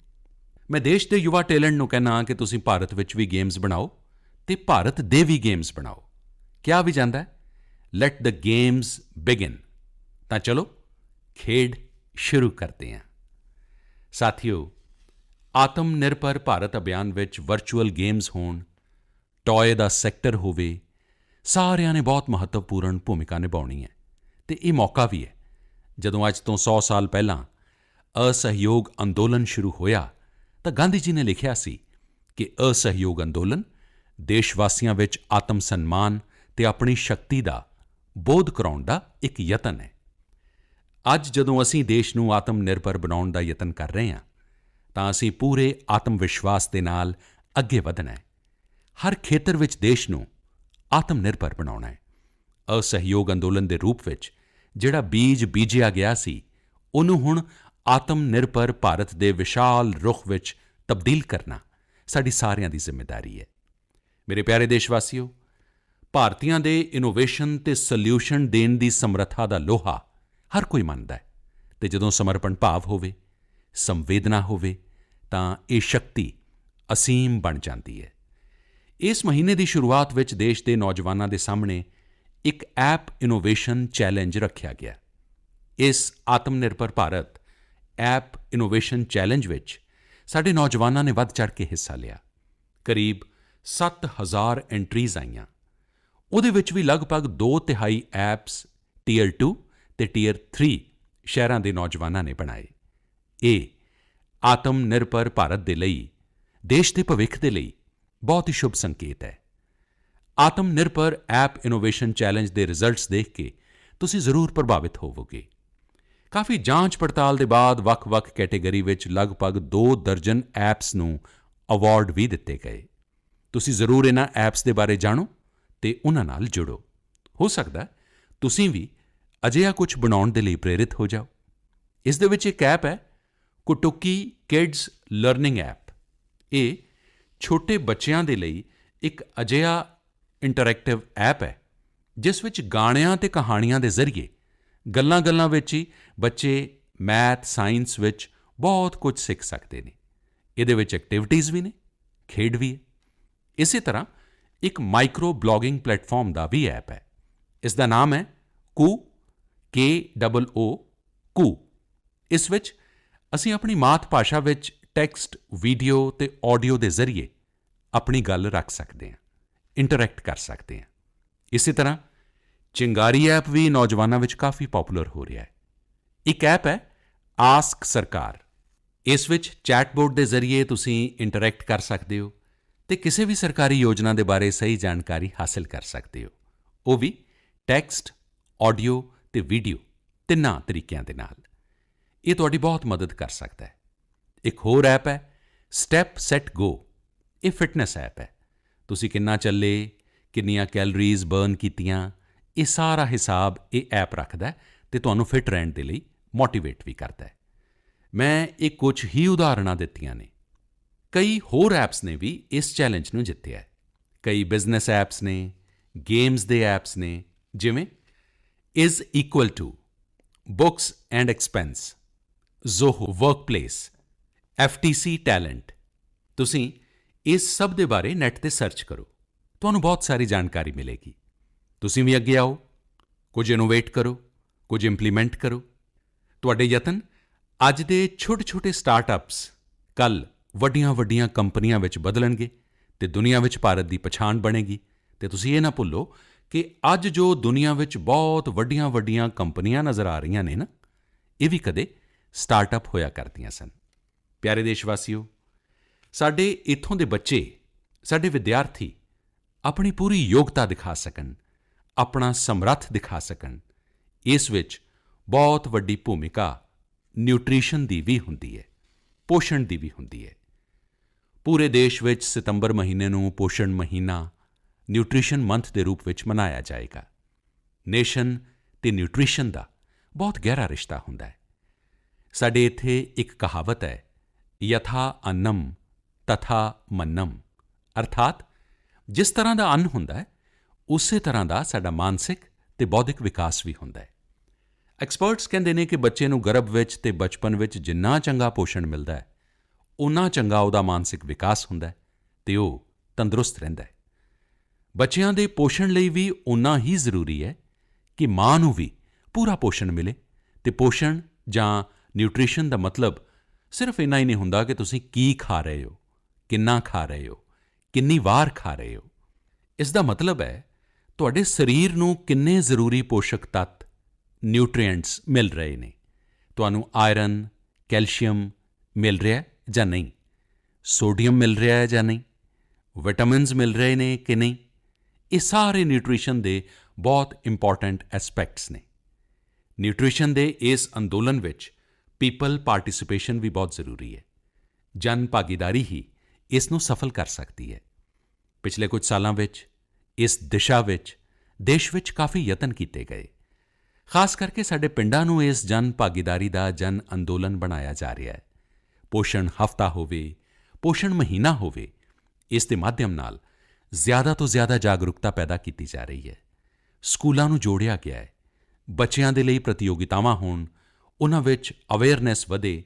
ਮੈਂ ਦੇਸ਼ ਦੇ ਯੁਵਾ ਟੈਲੈਂਟ ਨੂੰ ਕਹਿੰਦਾ ਕਿ ਤੁਸੀਂ ਭਾਰਤ ਵਿੱਚ ਵੀ ਗੇਮਜ਼ ਬਣਾਓ ਅਤੇ ਭਾਰਤ ਦੇ ਵੀ ਗੇਮਜ਼ ਬਣਾਓ। ਕਿਹਾ ਵੀ ਜਾਂਦਾ ਹੈ, ਲੈਟ ਦ ਗੇਮਜ਼ ਬਿਗਿਨ। ਤਾਂ ਚਲੋ ਖੇਡ ਸ਼ੁਰੂ ਕਰਦੇ ਹਾਂ। ਸਾਥੀਓ, ਆਤਮ ਨਿਰਭਰ ਭਾਰਤ ਅਭਿਆਨ ਵਿੱਚ ਵਰਚੁਅਲ ਗੇਮਜ਼ ਹੋਣ, ਟੋਏ ਦਾ ਸੈਕਟਰ ਹੋਵੇ, ਸਾਰਿਆਂ ਨੇ ਬਹੁਤ ਮਹੱਤਵਪੂਰਨ ਭੂਮਿਕਾ ਨਿਭਾਉਣੀ ਹੈ ਅਤੇ ਇਹ ਮੌਕਾ ਵੀ ਹੈ। ਜਦੋਂ ਅੱਜ ਤੋਂ 100 ਸਾਲ ਪਹਿਲਾਂ ਅਸਹਿਯੋਗ ਅੰਦੋਲਨ ਸ਼ੁਰੂ ਹੋਇਆ ਤਾਂ ਗਾਂਧੀ ਜੀ ਨੇ ਲਿਖਿਆ ਸੀ ਕਿ ਅਸਹਿਯੋਗ ਅੰਦੋਲਨ ਦੇਸ਼ ਵਾਸੀਆਂ ਵਿੱਚ ਆਤਮ ਸਨਮਾਨ ਅਤੇ ਆਪਣੀ ਸ਼ਕਤੀ ਦਾ ਬੋਧ ਕਰਾਉਣ ਦਾ ਇੱਕ ਯਤਨ ਹੈ। ਅੱਜ ਜਦੋਂ ਅਸੀਂ ਦੇਸ਼ ਨੂੰ ਆਤਮ ਨਿਰਭਰ ਬਣਾਉਣ ਦਾ ਯਤਨ ਕਰ ਰਹੇ ਹਾਂ ਤਾਂ ਅਸੀਂ ਪੂਰੇ ਆਤਮ ਵਿਸ਼ਵਾਸ ਦੇ ਨਾਲ ਅੱਗੇ ਵਧਣਾ ਹੈ। ਹਰ ਖੇਤਰ ਵਿੱਚ ਦੇਸ਼ ਨੂੰ ਆਤਮ ਨਿਰਭਰ ਬਣਾਉਣਾ ਹੈ। ਅਸਹਿਯੋਗ ਅੰਦੋਲਨ ਦੇ ਰੂਪ ਵਿੱਚ ਜਿਹੜਾ ਬੀਜ ਬੀਜਿਆ ਗਿਆ ਸੀ, ਉਹਨੂੰ ਹੁਣ ਆਤਮ ਨਿਰਭਰ ਭਾਰਤ ਦੇ ਵਿਸ਼ਾਲ ਰੁੱਖ ਵਿੱਚ ਤਬਦੀਲ ਕਰਨਾ ਸਾਡੀ ਸਾਰਿਆਂ ਦੀ ਜ਼ਿੰਮੇਵਾਰੀ ਹੈ। ਮੇਰੇ ਪਿਆਰੇ ਦੇਸ਼ਵਾਸੀਓ, ਭਾਰਤੀਆਂ ਦੇ ਇਨੋਵੇਸ਼ਨ ਅਤੇ ਸੋਲਿਊਸ਼ਨ ਦੇਣ ਦੀ ਸਮਰੱਥਾ ਦਾ ਲੋਹਾ ਹਰ ਕੋਈ ਮੰਨਦਾ ਹੈ ਅਤੇ ਜਦੋਂ ਸਮਰਪਣ ਭਾਵ ਹੋਵੇ, ਸੰਵੇਦਨਾ ਹੋਵੇ ਤਾਂ ਇਹ ਸ਼ਕਤੀ ਅਸੀਮ ਬਣ ਜਾਂਦੀ ਹੈ। ਇਸ ਮਹੀਨੇ ਦੀ ਸ਼ੁਰੂਆਤ ਵਿੱਚ ਦੇਸ਼ ਦੇ ਨੌਜਵਾਨਾਂ ਦੇ ਸਾਹਮਣੇ ਇੱਕ ਐਪ ਇਨੋਵੇਸ਼ਨ ਚੈਲੰਜ ਰੱਖਿਆ ਗਿਆ। ਇਸ ਆਤਮ ਨਿਰਭਰ ਭਾਰਤ ਐਪ ਇਨੋਵੇਸ਼ਨ ਚੈਲੰਜ ਵਿੱਚ ਸਾਡੇ ਨੌਜਵਾਨਾਂ ਨੇ ਵੱਧ ਚੜ੍ਹ ਕੇ ਹਿੱਸਾ ਲਿਆ। ਕਰੀਬ 7,000 ਐਂਟਰੀਜ਼ ਆਈਆਂ। ਉਹਦੇ ਵਿੱਚ ਵੀ ਲਗਭਗ 2/3 ਐਪਸ ਟੀਅਰ 2 ਅਤੇ ਟੀਅਰ 3 ਸ਼ਹਿਰਾਂ ਦੇ ਨੌਜਵਾਨਾਂ ਨੇ ਬਣਾਏ। ਇਹ ਆਤਮ ਨਿਰਭਰ ਭਾਰਤ ਦੇ ਲਈ, ਦੇਸ਼ ਦੇ ਭਵਿੱਖ ਦੇ ਲਈ ਬਹੁਤ ਹੀ ਸ਼ੁਭ ਸੰਕੇਤ ਹੈ। ਆਤਮ ਨਿਰਭਰ ਐਪ ਇਨੋਵੇਸ਼ਨ ਚੈਲੰਜ ਦੇ ਰਿਜ਼ਲਟਸ ਦੇਖ ਕੇ ਤੁਸੀਂ ਜ਼ਰੂਰ ਪ੍ਰਭਾਵਿਤ ਹੋਵੋਗੇ। ਕਾਫੀ ਜਾਂਚ ਪੜਤਾਲ ਦੇ ਬਾਅਦ ਵੱਖ-ਵੱਖ ਕੈਟੇਗਰੀ ਵਿੱਚ ਲਗਭਗ 2 ਦਰਜਨ ਐਪਸ ਨੂੰ ਅਵਾਰਡ ਵੀ ਦਿੱਤੇ ਗਏ। ਤੁਸੀਂ ਜ਼ਰੂਰ ਇਨ੍ਹਾਂ ਐਪਸ ਦੇ ਬਾਰੇ ਜਾਣੋ ਅਤੇ ਉਨ੍ਹਾਂ ਨਾਲ ਜੁੜੋ। ਹੋ ਸਕਦਾ ਹੈ ਤੁਸੀਂ ਵੀ ਅਜਿਹਾ ਕੁਝ ਬਣਾਉਣ ਦੇ ਲਈ ਪ੍ਰੇਰਿਤ ਹੋ ਜਾਓ। ਇਸ ਦੇ ਵਿੱਚ ਇੱਕ ਐਪ ਹੈ, ਕੁਟੁਕੀ ਕਿਡਜ਼ ਲਰਨਿੰਗ ਐਪ। ਇਹ ਛੋਟੇ ਬੱਚਿਆਂ ਦੇ ਲਈ ਇੱਕ ਅਜਿਹਾ ਇੰਟਰੈਕਟਿਵ ਐਪ ਹੈ ਜਿਸ ਵਿੱਚ ਗਾਣਿਆਂ ਅਤੇ ਕਹਾਣੀਆਂ ਦੇ ਜ਼ਰੀਏ ਗੱਲਾਂ-ਗੱਲਾਂ ਵਿੱਚ ਹੀ ਬੱਚੇ ਮੈਥ, ਸਾਇੰਸ ਵਿੱਚ ਬਹੁਤ ਕੁਝ ਸਿੱਖ ਸਕਦੇ ਨੇ। ਇਹਦੇ ਵਿੱਚ ਐਕਟੀਵਿਟੀਜ਼ ਵੀ ਨੇ, ਖੇਡ ਵੀ ਹੈ। ਇਸੇ ਤਰ੍ਹਾਂ ਇੱਕ ਮਾਈਕਰੋ ਬਲੌਗਿੰਗ ਪਲੇਟਫਾਰਮ ਦਾ ਵੀ ਐਪ ਹੈ। ਇਸ ਦਾ ਨਾਮ ਹੈ ਕੂ, KOO ਕੂ। ਇਸ ਵਿੱਚ ਅਸੀਂ ਆਪਣੀ ਮਾਤ ਭਾਸ਼ਾ ਵਿੱਚ ਟੈਕਸਟ, ਵੀਡੀਓ ਅਤੇ ਆਡੀਓ ਦੇ ਜ਼ਰੀਏ ਆਪਣੀ ਗੱਲ ਰੱਖ ਸਕਦੇ ਹਾਂ, ਇੰਟਰੈਕਟ ਕਰ ਸਕਦੇ ਹਾਂ। ਇਸੇ ਤਰ੍ਹਾਂ ਚਿੰਗਾਰੀ ਐਪ ਵੀ ਨੌਜਵਾਨਾਂ ਵਿੱਚ ਕਾਫੀ ਪੌਪੂਲਰ ਹੋ ਰਿਹਾ ਹੈ। ਇੱਕ ਐਪ ਹੈ ਆਸਕ ਸਰਕਾਰ। ਇਸ ਵਿੱਚ ਚੈਟਬੋਟ ਦੇ ਜ਼ਰੀਏ ਤੁਸੀਂ ਇੰਟਰੈਕਟ ਕਰ ਸਕਦੇ ਹੋ ਅਤੇ ਕਿਸੇ ਵੀ ਸਰਕਾਰੀ ਯੋਜਨਾ ਦੇ ਬਾਰੇ ਸਹੀ ਜਾਣਕਾਰੀ ਹਾਸਲ ਕਰ ਸਕਦੇ ਹੋ, ਉਹ ਵੀ ਟੈਕਸਟ, ਆਡੀਓ ਅਤੇ ਵੀਡੀਓ ਤਿੰਨਾਂ ਤਰੀਕਿਆਂ ਦੇ ਨਾਲ। ਇਹ ਤੁਹਾਡੀ ਬਹੁਤ ਮਦਦ ਕਰ ਸਕਦਾ ਹੈ। ਇੱਕ ਹੋਰ ਐਪ ਹੈ ਸਟੈਪ ਸੈਟ ਗੋ। ਇਹ ਫਿਟਨੈਸ ਐਪ ਹੈ। ਤੁਸੀਂ ਕਿੰਨਾ ਚੱਲੇ, ਕਿੰਨੀਆਂ ਕੈਲੋਰੀਜ਼ ਬਰਨ ਕੀਤੀਆਂ, ਇਹ ਸਾਰਾ ਹਿਸਾਬ ਇਹ ਐਪ ਰੱਖਦਾ ਹੈ ਅਤੇ ਤੁਹਾਨੂੰ ਫਿਟ ਰਹਿਣ ਦੇ ਲਈ ਮੋਟੀਵੇਟ ਵੀ ਕਰਦਾ ਹੈ। ਮੈਂ ਇਹ ਕੁਝ ਹੀ ਉਦਾਹਰਣਾਂ ਦਿੱਤੀਆਂ ਨੇ। ਕਈ ਹੋਰ ਐਪਸ ਨੇ ਵੀ ਇਸ ਚੈਲੰਜ ਨੂੰ ਜਿੱਤਿਆ ਹੈ। ਕਈ ਬਿਜ਼ਨਸ ਐਪਸ ਨੇ, ਗੇਮਸ ਦੇ ਐਪਸ ਨੇ, ਜਿਵੇਂ is equal to, books and expense, Zoho Workplace, FTC talent. ਤੁਸੀਂ ਇਸ ਸਭ ਦੇ ਬਾਰੇ ਨੈੱਟ 'ਤੇ ਸਰਚ ਕਰੋ, ਤੁਹਾਨੂੰ ਬਹੁਤ ਸਾਰੀ ਜਾਣਕਾਰੀ ਮਿਲੇਗੀ। ਤੁਸੀਂ ਵੀ ਅੱਗੇ ਆਓ, ਕੁਝ ਇਨੋਵੇਟ ਕਰੋ, ਕੁਝ ਇੰਪਲੀਮੈਂਟ ਕਰੋ। ਤੁਹਾਡੇ ਯਤਨ ਅੱਜ ਦੇ ਛੋਟੇ-ਛੋਟੇ ਸਟਾਰਟਅਪਸ ਕੱਲ੍ਹ ਵੱਡੀਆਂ-ਵੱਡੀਆਂ ਕੰਪਨੀਆਂ ਵਿੱਚ ਬਦਲਣਗੇ ਅਤੇ ਦੁਨੀਆ ਵਿੱਚ ਭਾਰਤ ਦੀ ਪਛਾਣ ਬਣੇਗੀ। ਅਤੇ ਤੁਸੀਂ ਇਹ ਨਾ ਭੁੱਲੋ ਕਿ ਅੱਜ ਜੋ ਦੁਨੀਆ ਵਿੱਚ ਬਹੁਤ ਵੱਡੀਆਂ-ਵੱਡੀਆਂ ਕੰਪਨੀਆਂ ਨਜ਼ਰ ਆ ਰਹੀਆਂ ਨੇ ਨਾ, ਇਹ ਵੀ ਕਦੇ ਸਟਾਰਟਅਪ ਹੋਇਆ ਕਰਦੀਆਂ ਸਨ। ਪਿਆਰੇ ਦੇਸ਼ਵਾਸੀਓ, ਸਾਡੇ ਇੱਥੋਂ ਦੇ ਬੱਚੇ, ਸਾਡੇ ਵਿਦਿਆਰਥੀ ਆਪਣੀ ਪੂਰੀ ਯੋਗਤਾ ਦਿਖਾ ਸਕਣ, ਆਪਣਾ ਸਮਰੱਥ ਦਿਖਾ ਸਕਣ, ਇਸ ਵਿੱਚ ਬਹੁਤ ਵੱਡੀ ਭੂਮਿਕਾ ਨਿਊਟ੍ਰੀਸ਼ਨ ਦੀ ਵੀ ਹੁੰਦੀ ਹੈ, ਪੋਸ਼ਣ ਦੀ ਵੀ ਹੁੰਦੀ ਹੈ। ਪੂਰੇ ਦੇਸ਼ ਵਿੱਚ ਸਤੰਬਰ ਮਹੀਨੇ ਨੂੰ ਪੋਸ਼ਣ ਮਹੀਨਾ, ਨਿਊਟ੍ਰੀਸ਼ਨ ਮੰਥ ਦੇ ਰੂਪ ਵਿੱਚ ਮਨਾਇਆ ਜਾਏਗਾ। ਨੇਸ਼ਨ ਅਤੇ ਨਿਊਟ੍ਰੀਸ਼ਨ ਦਾ ਬਹੁਤ ਗਹਿਰਾ ਰਿਸ਼ਤਾ ਹੁੰਦਾ ਹੈ। ਸਾਡੇ ਇੱਥੇ ਇੱਕ ਕਹਾਵਤ ਹੈ, ਯਥਾ ਅੰਨਮ ਤਥਾ ਮੰਨਮ, ਅਰਥਾਤ ਜਿਸ ਤਰ੍ਹਾਂ ਦਾ ਅੰਨ ਹੁੰਦਾ ਹੈ, ਉਸੇ ਤਰ੍ਹਾਂ ਦਾ ਸਾਡਾ ਮਾਨਸਿਕ ਅਤੇ ਬੌਧਿਕ ਵਿਕਾਸ ਵੀ ਹੁੰਦਾ ਹੈ। ਐਕਸਪਰਟਸ ਕਹਿੰਦੇ ਨੇ ਕਿ ਬੱਚੇ ਨੂੰ ਗਰਭ ਵਿੱਚ ਅਤੇ ਬਚਪਨ ਵਿੱਚ ਜਿੰਨਾ ਚੰਗਾ ਪੋਸ਼ਣ ਮਿਲਦਾ ਹੈ, ਓਨਾ ਚੰਗਾ ਉਹਦਾ ਮਾਨਸਿਕ ਵਿਕਾਸ ਹੁੰਦਾ ਹੈ ਅਤੇ ਉਹ ਤੰਦਰੁਸਤ ਰਹਿੰਦਾ ਹੈ। ਬੱਚਿਆਂ ਦੇ ਪੋਸ਼ਣ ਲਈ ਵੀ ਓਨਾ ਹੀ ਜ਼ਰੂਰੀ ਹੈ ਕਿ ਮਾਂ ਨੂੰ ਵੀ ਪੂਰਾ ਪੋਸ਼ਣ ਮਿਲੇ। ਅਤੇ ਪੋਸ਼ਣ ਜਾਂ ਨਿਊਟ੍ਰੀਸ਼ਨ ਦਾ ਮਤਲਬ ਸਿਰਫ ਇੰਨਾ ਹੀ ਨਹੀਂ ਹੁੰਦਾ ਕਿ ਤੁਸੀਂ ਕੀ ਖਾ ਰਹੇ ਹੋ, ਕਿੰਨਾ ਖਾ ਰਹੇ ਹੋ, ਕਿੰਨੀ ਵਾਰ ਖਾ ਰਹੇ ਹੋ। ਇਸ ਦਾ ਮਤਲਬ ਹੈ ਤੁਹਾਡੇ ਸਰੀਰ ਨੂੰ ਕਿੰਨੇ ਜ਼ਰੂਰੀ ਪੋਸ਼ਕ ਤੱਤ, ਨਿਊਟ੍ਰੀਐਂਟਸ ਮਿਲ ਰਹੇ ਨੇ। ਤੁਹਾਨੂੰ ਆਇਰਨ, ਕੈਲਸ਼ੀਅਮ ਮਿਲ ਰਿਹਾ ਜਾਂ ਨਹੀਂ, ਸੋਡੀਅਮ ਮਿਲ ਰਿਹਾ ਹੈ ਜਾਂ ਨਹੀਂ, ਵਿਟਾਮਿਨਸ ਮਿਲ ਰਹੇ ਨੇ ਕਿ ਨਹੀਂ। ਇਹ ਸਾਰੇ ਨਿਊਟ੍ਰੀਸ਼ਨ ਦੇ ਬਹੁਤ ਇੰਪੋਰਟੈਂਟ ਐਸਪੈਕਟਸ ਨੇ। ਨਿਊਟ੍ਰੀਸ਼ਨ ਦੇ ਇਸ ਅੰਦੋਲਨ ਵਿੱਚ ਪੀਪਲ ਪਾਰਟੀਸਿਪੇਸ਼ਨ ਵੀ ਬਹੁਤ ਜ਼ਰੂਰੀ ਹੈ। ਜਨ ਭਾਗੀਦਾਰੀ ਹੀ ਇਸ ਨੂੰ ਸਫਲ ਕਰ ਸਕਦੀ ਹੈ। ਪਿਛਲੇ ਕੁਝ ਸਾਲਾਂ ਵਿੱਚ ਇਸ ਦਿਸ਼ਾ ਵਿੱਚ ਦੇਸ਼ ਵਿੱਚ ਕਾਫੀ ਯਤਨ ਕੀਤੇ ਗਏ। ਖਾਸ ਕਰਕੇ ਸਾਡੇ ਪਿੰਡਾਂ ਨੂੰ ਇਸ ਜਨ ਭਾਗੀਦਾਰੀ ਦਾ ਜਨ ਅੰਦੋਲਨ ਬਣਾਇਆ ਜਾ ਰਿਹਾ ਹੈ। ਪੋਸ਼ਣ ਹਫ਼ਤਾ ਹੋਵੇ, ਪੋਸ਼ਣ ਮਹੀਨਾ ਹੋਵੇ, ਇਸ ਦੇ ਮਾਧਿਅਮ ਨਾਲ ਜ਼ਿਆਦਾ ਤੋਂ ਜ਼ਿਆਦਾ ਜਾਗਰੂਕਤਾ ਪੈਦਾ ਕੀਤੀ ਜਾ ਰਹੀ ਹੈ। ਸਕੂਲਾਂ ਨੂੰ ਜੋੜਿਆ ਗਿਆ ਹੈ। ਬੱਚਿਆਂ ਦੇ ਲਈ ਪ੍ਰਤੀਯੋਗਿਤਾਵਾਂ ਹੋਣ, ਉਹਨਾਂ ਵਿੱਚ ਅਵੇਅਰਨੈਸ ਵਧੇ,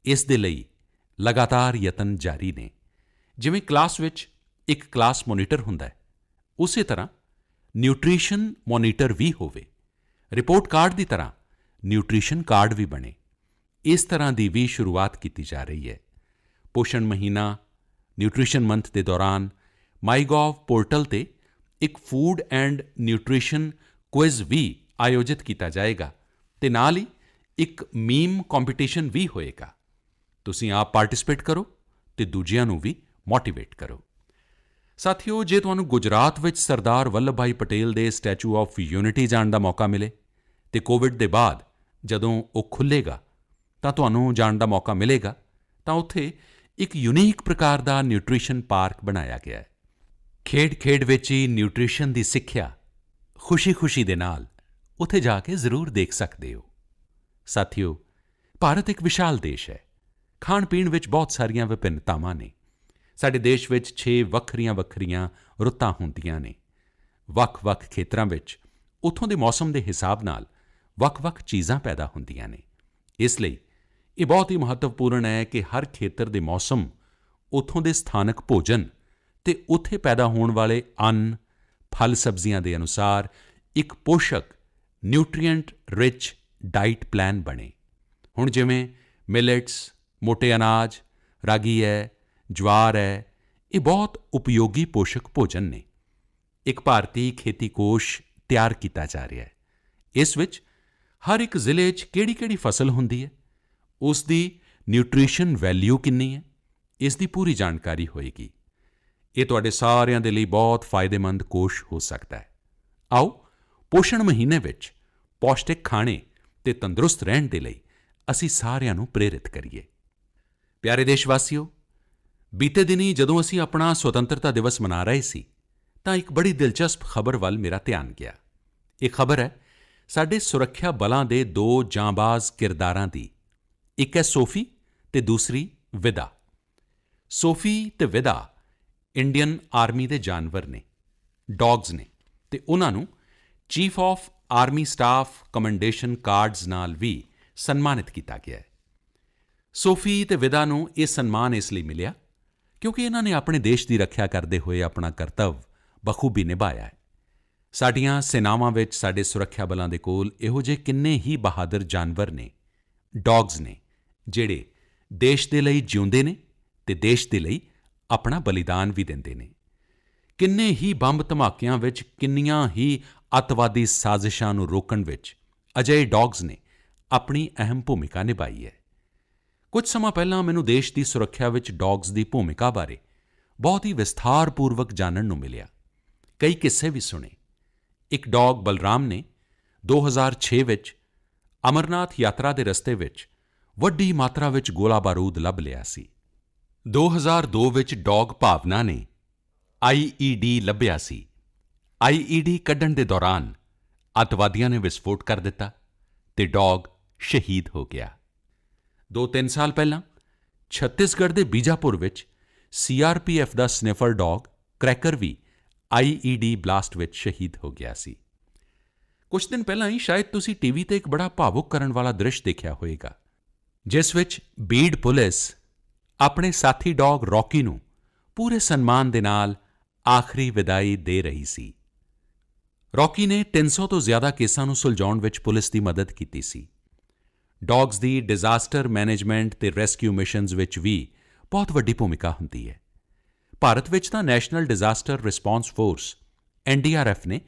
ਇਸ ਦੇ ਲਈ ਲਗਾਤਾਰ ਯਤਨ ਜਾਰੀ ਨੇ। ਜਿਵੇਂ ਕਲਾਸ ਵਿੱਚ ਇੱਕ ਕਲਾਸ ਮੋਨੀਟਰ ਹੁੰਦਾ ਹੈ, ਉਸੇ ਤਰ੍ਹਾਂ ਨਿਊਟ੍ਰੀਸ਼ਨ ਮੋਨੀਟਰ ਵੀ ਹੋਵੇ। ਰਿਪੋਰਟ ਕਾਰਡ ਦੀ ਤਰ੍ਹਾਂ ਨਿਊਟ੍ਰੀਸ਼ਨ ਕਾਰਡ ਵੀ ਬਣੇ। ਇਸ ਤਰ੍ਹਾਂ ਦੀ ਵੀ ਸ਼ੁਰੂਆਤ ਕੀਤੀ ਜਾ ਰਹੀ ਹੈ। ਪੋਸ਼ਣ ਮਹੀਨਾ, ਨਿਊਟ੍ਰੀਸ਼ਨ ਮੰਥ ਦੇ ਦੌਰਾਨ ਮਾਈਗੋਵ ਪੋਰਟਲ 'ਤੇ ਇੱਕ ਫੂਡ ਐਂਡ ਨਿਊਟ੍ਰੀਸ਼ਨ ਕੁਇਜ਼ ਵੀ ਆਯੋਜਿਤ ਕੀਤਾ ਜਾਏਗਾ ਅਤੇ ਨਾਲ ਹੀ ਇੱਕ ਮੀਮ ਕੰਪੀਟੀਸ਼ਨ ਵੀ ਹੋਏਗਾ। ਤੁਸੀਂ ਆਪ ਪਾਰਟਿਸਿਪੇਟ ਕਰੋ ਅਤੇ ਦੂਜਿਆਂ ਨੂੰ ਵੀ ਮੋਟੀਵੇਟ ਕਰੋ। ਸਾਥੀਓ, ਜੇ ਤੁਹਾਨੂੰ ਗੁਜਰਾਤ ਵਿੱਚ ਸਰਦਾਰ ਵੱਲਭ ਭਾਈ ਪਟੇਲ ਦੇ ਸਟੈਚੂ ਆਫ ਯੂਨਿਟੀ ਜਾਣ ਦਾ ਮੌਕਾ ਮਿਲੇ ਅਤੇ ਕੋਵਿਡ ਦੇ ਬਾਅਦ ਜਦੋਂ ਉਹ ਖੁੱਲ੍ਹੇਗਾ ਤਾਂ ਤੁਹਾਨੂੰ ਜਾਣ ਦਾ ਮੌਕਾ ਮਿਲੇਗਾ, ਤਾਂ ਉੱਥੇ ਇੱਕ ਯੂਨੀਕ ਪ੍ਰਕਾਰ ਦਾ ਨਿਊਟ੍ਰੀਸ਼ਨ ਪਾਰਕ ਬਣਾਇਆ ਗਿਆ ਹੈ। ਖੇਡ-ਖੇਡ ਵਿੱਚ ਹੀ ਨਿਊਟ੍ਰੀਸ਼ਨ ਦੀ ਸਿੱਖਿਆ ਖੁਸ਼ੀ-ਖੁਸ਼ੀ ਦੇ ਨਾਲ ਉੱਥੇ ਜਾ ਕੇ ਜ਼ਰੂਰ ਦੇਖ ਸਕਦੇ ਹੋ। ਸਾਥੀਓ, ਭਾਰਤ ਇੱਕ ਵਿਸ਼ਾਲ ਦੇਸ਼ ਹੈ। ਖਾਣ-ਪੀਣ ਵਿੱਚ ਬਹੁਤ ਸਾਰੀਆਂ ਵਿਭਿੰਨਤਾਵਾਂ ਨੇ। ਸਾਡੇ ਦੇਸ਼ ਵਿੱਚ 6 ਵੱਖਰੀਆਂ-ਵੱਖਰੀਆਂ ਰੁੱਤਾਂ ਹੁੰਦੀਆਂ ਨੇ। ਵੱਖ-ਵੱਖ ਖੇਤਰਾਂ ਵਿੱਚ ਉੱਥੋਂ ਦੇ ਮੌਸਮ ਦੇ ਹਿਸਾਬ ਨਾਲ ਵੱਖ-ਵੱਖ ਚੀਜ਼ਾਂ ਪੈਦਾ ਹੁੰਦੀਆਂ ਨੇ। ਇਸ ਲਈ ਇਹ ਬਹੁਤ ਹੀ ਮਹੱਤਵਪੂਰਨ ਹੈ ਕਿ ਹਰ ਖੇਤਰ ਦੇ ਮੌਸਮ, ਉੱਥੋਂ ਦੇ ਸਥਾਨਕ ਭੋਜਨ ਅਤੇ ਉੱਥੇ ਪੈਦਾ ਹੋਣ ਵਾਲੇ ਅੰਨ, ਫਲ, ਸਬਜ਼ੀਆਂ ਦੇ ਅਨੁਸਾਰ ਇੱਕ ਪੋਸ਼ਕ ਨਿਊਟ੍ਰੀਐਂਟ ਰਿਚ ਡਾਈਟ ਪਲਾਨ ਬਣੇ। ਹੁਣ ਜਿਵੇਂ ਮਿਲਟਸ, ਮੋਟੇ ਅਨਾਜ, ਰਾਗੀ ਹੈ, ਜਵਾਰ ਹੈ, ਇਹ ਬਹੁਤ ਉਪਯੋਗੀ ਪੋਸ਼ਕ ਭੋਜਨ ਨੇ। ਇੱਕ ਭਾਰਤੀ ਖੇਤੀ ਕੋਸ਼ ਤਿਆਰ ਕੀਤਾ ਜਾ ਰਿਹਾ ਹੈ। ਇਸ ਵਿੱਚ ਹਰ ਇੱਕ ਜ਼ਿਲ੍ਹੇ 'ਚ ਕਿਹੜੀ-ਕਿਹੜੀ ਫਸਲ ਹੁੰਦੀ ਹੈ, ਉਸ ਦੀ ਨਿਊਟ੍ਰੀਸ਼ਨ ਵੈਲਿਊ ਕਿੰਨੀ ਹੈ, ਇਸ ਦੀ ਪੂਰੀ ਜਾਣਕਾਰੀ ਹੋਏਗੀ। ਇਹ ਤੁਹਾਡੇ ਸਾਰਿਆਂ ਦੇ ਲਈ ਬਹੁਤ ਫਾਇਦੇਮੰਦ ਕੋਸ਼ ਹੋ ਸਕਦਾ ਹੈ। ਆਓ ਪੋਸ਼ਣ ਮਹੀਨੇ ਵਿੱਚ ਪੌਸ਼ਟਿਕ ਖਾਣੇ ਅਤੇ ਤੰਦਰੁਸਤ ਰਹਿਣ ਦੇ ਲਈ ਅਸੀਂ ਸਾਰਿਆਂ ਨੂੰ ਪ੍ਰੇਰਿਤ ਕਰੀਏ। ਪਿਆਰੇ ਦੇਸ਼ਵਾਸੀਓ, ਬੀਤੇ ਦਿਨੀਂ ਜਦੋਂ ਅਸੀਂ ਆਪਣਾ ਸੁਤੰਤਰਤਾ ਦਿਵਸ ਮਨਾ ਰਹੇ ਸੀ ਤਾਂ ਇੱਕ ਬੜੀ ਦਿਲਚਸਪ ਖਬਰ ਵੱਲ ਮੇਰਾ ਧਿਆਨ ਗਿਆ। ਇਹ ਖਬਰ ਹੈ ਸਾਡੇ ਸੁਰੱਖਿਆ ਬਲਾਂ ਦੇ ਦੋ ਜਾਂਬਾਜ਼ ਕਿਰਦਾਰਾਂ ਦੀ। ਇੱਕ ਹੈ ਸੋਫੀ ਅਤੇ ਦੂਸਰੀ ਵਿਦਾ। ਸੋਫੀ ਅਤੇ ਵਿਦਾ ਇੰਡੀਅਨ ਆਰਮੀ ਦੇ ਜਾਨਵਰ ਨੇ, ਡੌਗਜ਼ ਨੇ, ਅਤੇ ਉਹਨਾਂ ਨੂੰ chief of army staff commendation cards ਨਾਲ ਵੀ ਸਨਮਾਨਿਤ ਕੀਤਾ ਗਿਆ ਹੈ। ਸੋਫੀ ਅਤੇ ਵਿਦਾ ਨੂੰ ਇਹ ਸਨਮਾਨ ਇਸ ਲਈ ਮਿਲਿਆ ਕਿਉਂਕਿ ਇਹਨਾਂ ਨੇ ਆਪਣੇ ਦੇਸ਼ ਦੀ ਰੱਖਿਆ ਕਰਦੇ ਹੋਏ ਆਪਣਾ ਕਰਤੱਵ ਬਖੂਬੀ ਨਿਭਾਇਆ ਹੈ। ਸਾਡੀਆਂ ਸੈਨਾਵਾਂ ਵਿੱਚ ਸਾਡੇ ਸੁਰੱਖਿਆ ਬਲਾਂ ਦੇ ਕੋਲ ਇਹੋ ਜਿਹੇ ਕਿੰਨੇ ਹੀ ਬਹਾਦਰ ਜਾਨਵਰ ਨੇ, ਡੌਗਜ਼ ਨੇ, ਜਿਹੜੇ ਦੇਸ਼ ਦੇ ਲਈ ਜਿਉਂਦੇ ਨੇ ਅਤੇ ਦੇਸ਼ ਦੇ ਲਈ ਆਪਣਾ ਬਲੀਦਾਨ ਵੀ ਦਿੰਦੇ ਨੇ। ਕਿੰਨੇ ਹੀ ਬੰਬ ਧਮਾਕਿਆਂ ਵਿੱਚ, ਕਿੰਨੀਆਂ ਹੀ ਅੱਤਵਾਦੀ ਸਾਜ਼ਿਸ਼ਾਂ ਨੂੰ ਰੋਕਣ ਵਿੱਚ ਅਜਿਹੇ ਡੌਗਜ਼ ਨੇ ਆਪਣੀ ਅਹਿਮ ਭੂਮਿਕਾ ਨਿਭਾਈ ਹੈ। ਕੁਝ ਸਮਾਂ ਪਹਿਲਾਂ ਮੈਨੂੰ ਦੇਸ਼ ਦੀ ਸੁਰੱਖਿਆ ਵਿੱਚ ਡੌਗਜ਼ ਦੀ ਭੂਮਿਕਾ ਬਾਰੇ ਬਹੁਤ ਹੀ ਵਿਸਥਾਰਪੂਰਵਕ ਜਾਣਨ ਨੂੰ ਮਿਲਿਆ। ਕਈ ਕਿੱਸੇ ਵੀ ਸੁਣੇ। ਇੱਕ ਡੌਗ ਬਲਰਾਮ ਨੇ 2006 ਵਿੱਚ ਅਮਰਨਾਥ ਯਾਤਰਾ ਦੇ ਰਸਤੇ ਵਿੱਚ ਵੱਡੀ ਮਾਤਰਾ ਵਿੱਚ ਗੋਲਾ ਬਾਰੂਦ ਲੱਭ ਲਿਆ ਸੀ। 2002 ਵਿੱਚ ਡੌਗ ਭਾਵਨਾ ਨੇ ਆਈਈਡੀ ਲੱਭਿਆ ਸੀ। ਆਈਈਡੀ ਕੱਢਣ ਦੇ ਦੌਰਾਨ ਅੱਤਵਾਦੀਆਂ ਨੇ ਵਿਸਫੋਟ ਕਰ ਦਿੱਤਾ ਅਤੇ ਡੌਗ ਸ਼ਹੀਦ ਹੋ ਗਿਆ। 2-3 ਸਾਲ ਪਹਿਲਾਂ ਛੱਤੀਸਗੜ੍ਹ ਦੇ ਬੀਜਾਪੁਰ ਵਿੱਚ ਸੀਆਰਪੀਐਫ ਦਾ ਸਨਿਫਰ ਡੌਗ ਕ੍ਰੈਕਰ ਵੀ ਆਈਈਡੀ ਬਲਾਸਟ ਵਿੱਚ ਸ਼ਹੀਦ ਹੋ ਗਿਆ ਸੀ। ਕੁਝ ਦਿਨ ਪਹਿਲਾਂ ਹੀ ਸ਼ਾਇਦ ਤੁਸੀਂ ਟੀਵੀ 'ਤੇ ਇੱਕ ਬੜਾ ਭਾਵੁਕ ਕਰਨ ਵਾਲਾ ਦ੍ਰਿਸ਼ ਦੇਖਿਆ ਹੋਵੇਗਾ, ਜਿਸ ਵਿੱਚ ਬੀਡ ਪੁਲਿਸ ਆਪਣੇ ਸਾਥੀ ਡੌਗ ਰੌਕੀ ਨੂੰ ਪੂਰੇ ਸਨਮਾਨ ਦੇ ਨਾਲ ਆਖਰੀ ਵਿਦਾਈ ਦੇ ਰਹੀ ਸੀ। ਰੌਕੀ ਨੇ 300 ਤੋਂ ਜ਼ਿਆਦਾ ਕੇਸਾਂ ਨੂੰ ਸੁਲਝਾਉਣ ਵਿੱਚ ਪੁਲਿਸ ਦੀ ਮਦਦ ਕੀਤੀ ਸੀ। ਡੌਗਜ਼ ਦੀ ਡਿਜ਼ਾਸਟਰ ਮੈਨੇਜਮੈਂਟ ਅਤੇ ਰੈਸਕਿਊ ਮਿਸ਼ਨਜ਼ ਵਿੱਚ ਵੀ ਬਹੁਤ ਵੱਡੀ ਭੂਮਿਕਾ ਹੁੰਦੀ ਹੈ। ਭਾਰਤ ਵਿੱਚ ਤਾਂ national disaster response force NDRF ਨੇ